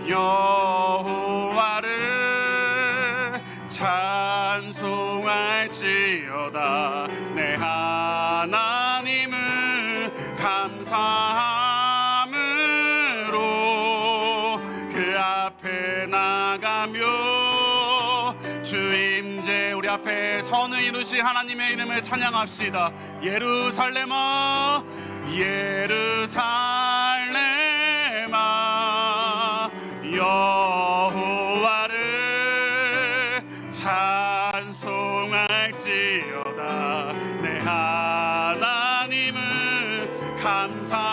여호와를 찬송할지어다. 내 하나님을 감사함으로 그 앞에 나가며 주임제 우리 앞에 선을 이루신 하나님의 이름을 찬양합시다. 예루살렘아 예루살렘아 여호와를 찬송할지어다. 내 하나님을 감사함으로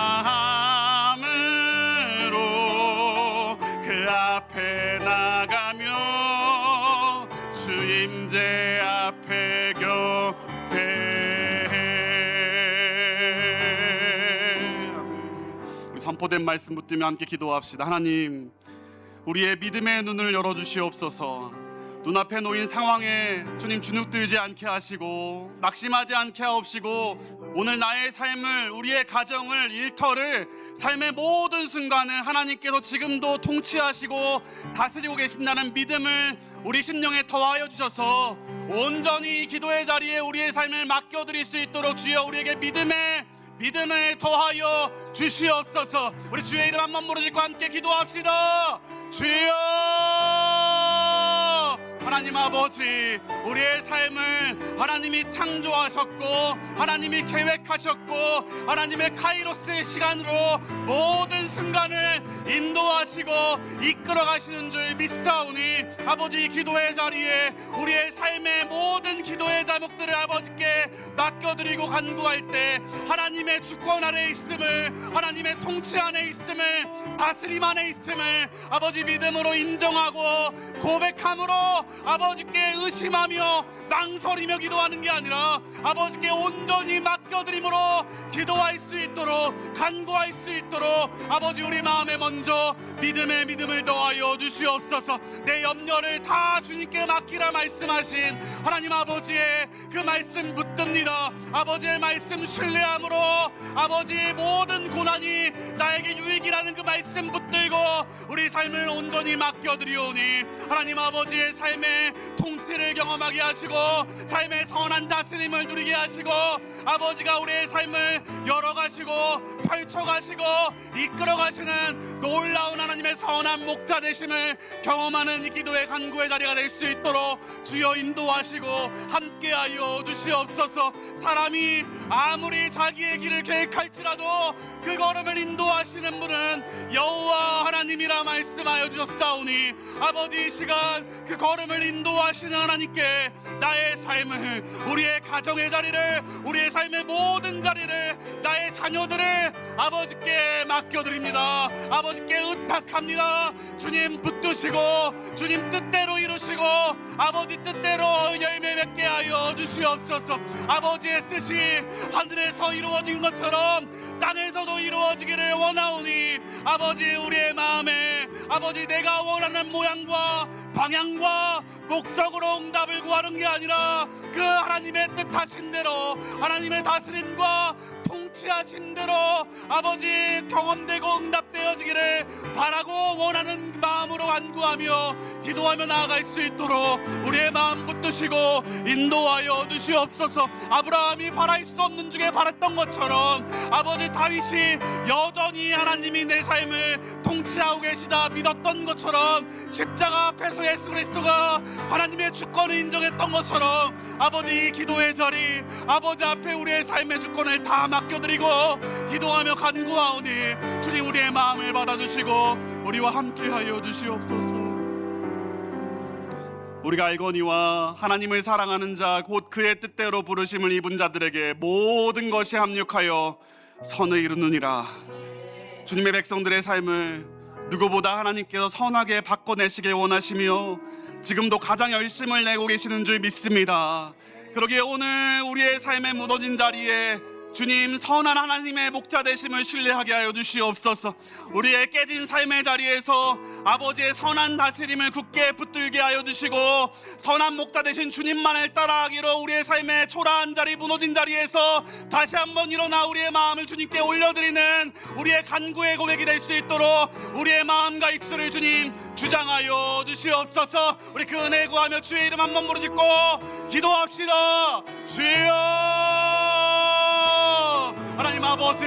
그 앞에 나가며 주임제 앞에 우리 선포된 말씀 붙들며 함께 기도합시다. 하나님, 우리의 믿음의 눈을 열어주시옵소서. 눈앞에 놓인 상황에 주님 주눅들지 않게 하시고 낙심하지 않게 하옵시고 오늘 나의 삶을, 우리의 가정을, 일터를, 삶의 모든 순간을 하나님께서 지금도 통치하시고 다스리고 계신다는 믿음을 우리 심령에 더하여 주셔서 온전히 이 기도의 자리에 우리의 삶을 맡겨드릴 수 있도록 주여 우리에게 믿음을 더하여 주시옵소서. 우리 주의 이름 한번 부르짖고 함께 기도합시다. 주여 하나님 아버지, 우리의 삶을 하나님이 창조하셨고 하나님이 계획하셨고 하나님의 카이로스의 시간으로 모든 순간을 인도하시고 이끌어 가시는 줄 믿사오니 아버지, 이 기도의 자리에 우리의 삶의 모든 기도의 자목들을 아버지께 맡겨드리고 간구할 때 하나님의 주권 아래 있음을, 하나님의 통치 안에 있음을, 다스림 안에 있음을 아버지 믿음으로 인정하고 고백함으로 아버지께 의심하며 망설이며 기도하는 게 아니라 아버지께 온전히 맡겨드림으로 기도할 수 있도록, 간구할 수 있도록 아버지 우리 마음에 먼저 믿음을 더하여 주시옵소서. 내 염려를 다 주님께 맡기라 말씀하신 하나님 아버지의 그 말씀 붙듭니다. 아버지의 말씀 신뢰함으로 아버지의 모든 고난이 나에게 유익이라는 그 말씀 붙들고 우리 삶을 온전히 맡겨드리오니 하나님 아버지의 삶의 통치를 경험하게 하시고 삶의 선한 다스림을 누리게 하시고 아버지가 우리의 삶을 열어가시고 펼쳐가시고 이끌어가시는 놀라운 하나님의 선한 목자 되심을 경험하는 이 기도의 간구의 자리가 될 수 있도록 주여 인도하시고 함께하여 주시옵소서. 사람이 아무리 자기의 길을 계획할지라도 그 걸음을 인도하시는 분은 여호와 하나님이라 말씀하여 주셨사오니 아버지, 이 시간 그 걸음을 인도하시는 하나님께 나의 삶을, 우리의 가정의 자리를, 우리의 삶의 모든 자리를, 나의 자녀들을 아버지께 맡겨드립니다. 아버지께 의탁합니다. 주님 붙드시고 주님 뜻대로 이루시고 아버지 뜻대로 열매 맺게 하여 주시옵소서. 아버지의 뜻이 하늘에서 이루어진 것처럼 땅에서도 이루어지기를 원하오니 아버지, 우리의 마음에 아버지 내가 원하는 모양과 방향과 목적으로 응답을 구하는 게 아니라 그 하나님의 뜻하신 대로, 하나님의 다스림과 통치하신 대로 아버지 경험되고 응답되어지기를 바라고 원하는 마음으로 간구하며 기도하며 나아갈 수 있도록 우리의 마음 붙드시고 인도하여 주시옵소서. 아브라함이 바랄 수 없는 중에 바랐던 것처럼 아버지, 다윗이 여전히 하나님이 내 삶을 통치하고 계시다 믿었던 것처럼 십자가 앞에서 예수 그리스도가 하나님의 주권을 인정했던 것처럼 아버지, 이 기도의 자리 아버지 앞에 우리의 삶의 주권을 다 맡겨드리고 기도하며 간구하오니 주님 우리의 마음을 받아주시고 우리와 함께하여 주시옵소서. 우리가 알거니와 하나님을 사랑하는 자 곧 그의 뜻대로 부르심을 입은 자들에게 모든 것이 합력하여 선을 이루느니라. 주님의 백성들의 삶을 누구보다 하나님께서 선하게 바꿔내시길 원하시며 지금도 가장 열심을 내고 계시는 줄 믿습니다. 그러기에 오늘 우리의 삶에 무너진 자리에 주님 선한 하나님의 목자 되심을 신뢰하게 하여 주시옵소서. 우리의 깨진 삶의 자리에서 아버지의 선한 다스림을 굳게 붙들게 하여 주시고 선한 목자 되신 주님만을 따라하기로 우리의 삶의 초라한 자리 무너진 자리에서 다시 한번 일어나 우리의 마음을 주님께 올려드리는 우리의 간구의 고백이 될 수 있도록 우리의 마음과 입술을 주님 주장하여 주시옵소서. 우리 그 은혜 구하며 주의 이름 한번 부르짖고 기도합시다. 주여 하나님 아버지,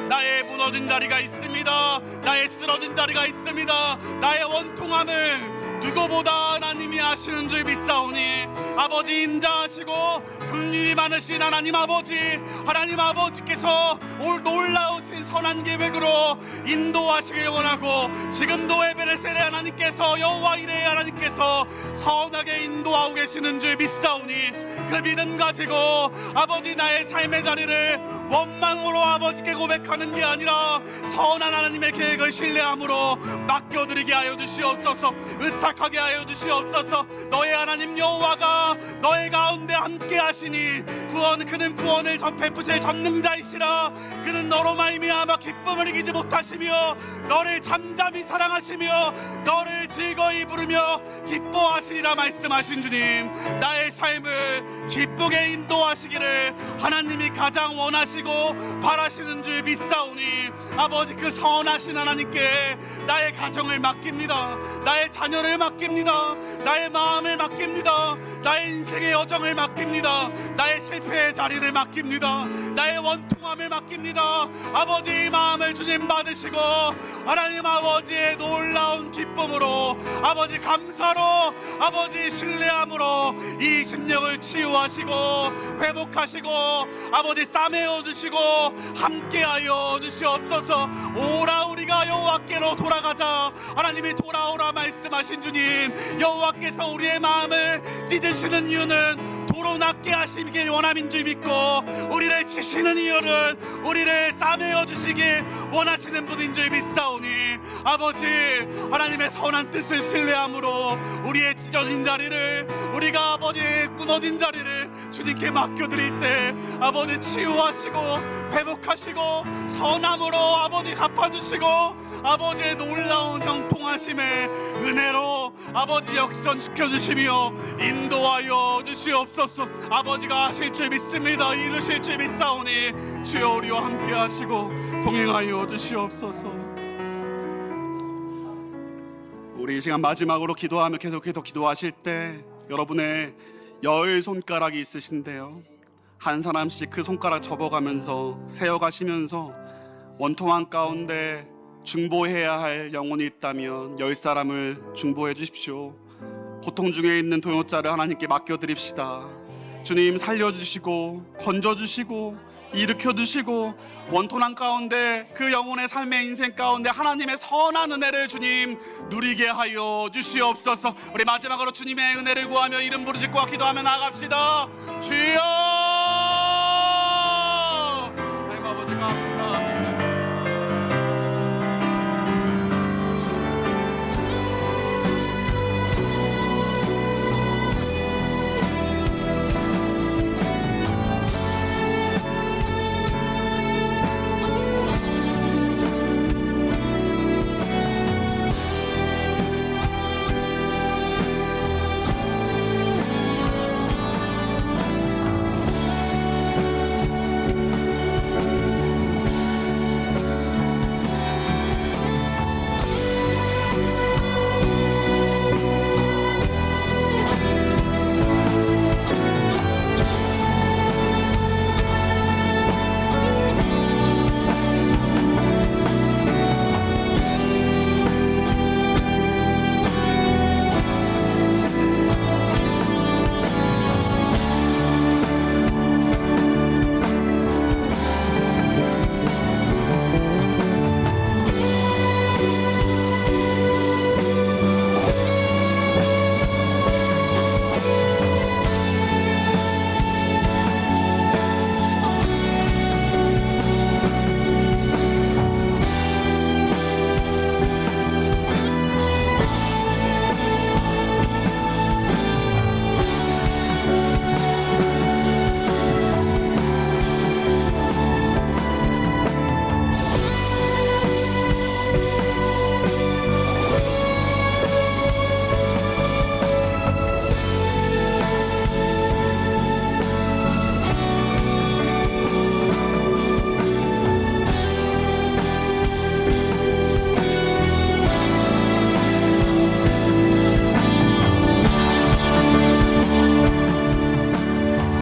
나의 무너진 자리가 있습니다. 나의 쓰러진 자리가 있습니다. 나의 원통함을 누구보다 하나님이 아시는 줄 믿사오니 아버지 인자하시고 긍휼이 많으신 하나님 아버지께서 놀라우신 선한 계획으로 인도하시길 원하고 지금도 에베레셀의 하나님께서 여호와 이레의 하나님께서 선하게 인도하고 계시는 줄 믿사오니 그 믿음 가지고 아버지 나의 삶의 자리를 원망으로 아버지께 고백하는 게 아니라 선한 하나님의 계획을 신뢰함으로 맡겨드리게 하여 주시옵소서. 의탁하게 하여 주시옵소서. 너의 하나님 여호와가 너의 가운데 함께 하시니 그는 구원을 베푸실 전능자이시라. 그는 너로 말미암아 기쁨을 이기지 못하시며 너를 잠잠히 사랑하시며 너를 즐거이 부르며 기뻐하시리라 말씀하신 주님, 나의 삶을 기쁘게 인도하시기를 하나님이 가장 원하시고 바라시는 줄 믿사오니 아버지 그 선하신 하나님께 나의 가정을 맡깁니다. 나의 자녀를 맡깁니다. 나의 마음을 맡깁니다. 나의 인생의 여정을 맡깁니다. 나의 실패의 자리를 맡깁니다. 나의 원통함을 맡깁니다. 아버지 이 마음을 주님 받으시고 하나님 아버지의 놀라운 기쁨으로 아버지 감사로 아버지 신뢰함으로 이 심령을 치유하시고 회복하시고 아버지 싸매어 주시고 함께하여 주시옵소서. 오라 우리가 여호와께로 돌아가자. 하나님이 돌아오라 말씀하신 주님, 여호와께서 우리의 마음을 찢으시는 이유는 도로 낫게 하시길 원함인 줄 믿고 우리를 치시는 이유는 우리를 싸매어 주시길 원하시는 분인 줄 믿사오니 아버지 하나님의 선한 뜻을 신뢰함으로 우리의 찢어진 자리를 우리가 아버지 무너진 자리를 주님께 맡겨드릴 때 아버지 치유하시고 회복하시고 선함으로 아버지 갚아주시고 아버지의 놀라운 형통하심의 은혜로 아버지 역전시켜 주시며 인도하여 주시옵소서. 아버지가 하실 줄 믿습니다. 이루실 줄 믿사오니 주여 우리와 함께 하시고 동행하여 주시옵소서. 우리 이 시간 마지막으로 기도하며 계속해서 기도하실 때 여러분의 열 손가락이 있으신데요, 한 사람씩 그 손가락 접어가면서 세어가시면서 원통한 가운데 중보해야 할 영혼이 있다면 10사람을 중보해 주십시오. 고통 중에 있는 동역자를 하나님께 맡겨드립시다. 주님 살려주시고 건져주시고 일으켜주시고 원통한 가운데 그 영혼의 삶의 인생 가운데 하나님의 선한 은혜를 주님 누리게 하여 주시옵소서. 우리 마지막으로 주님의 은혜를 구하며 이름 부르짖고 기도하며 나아갑시다. 주여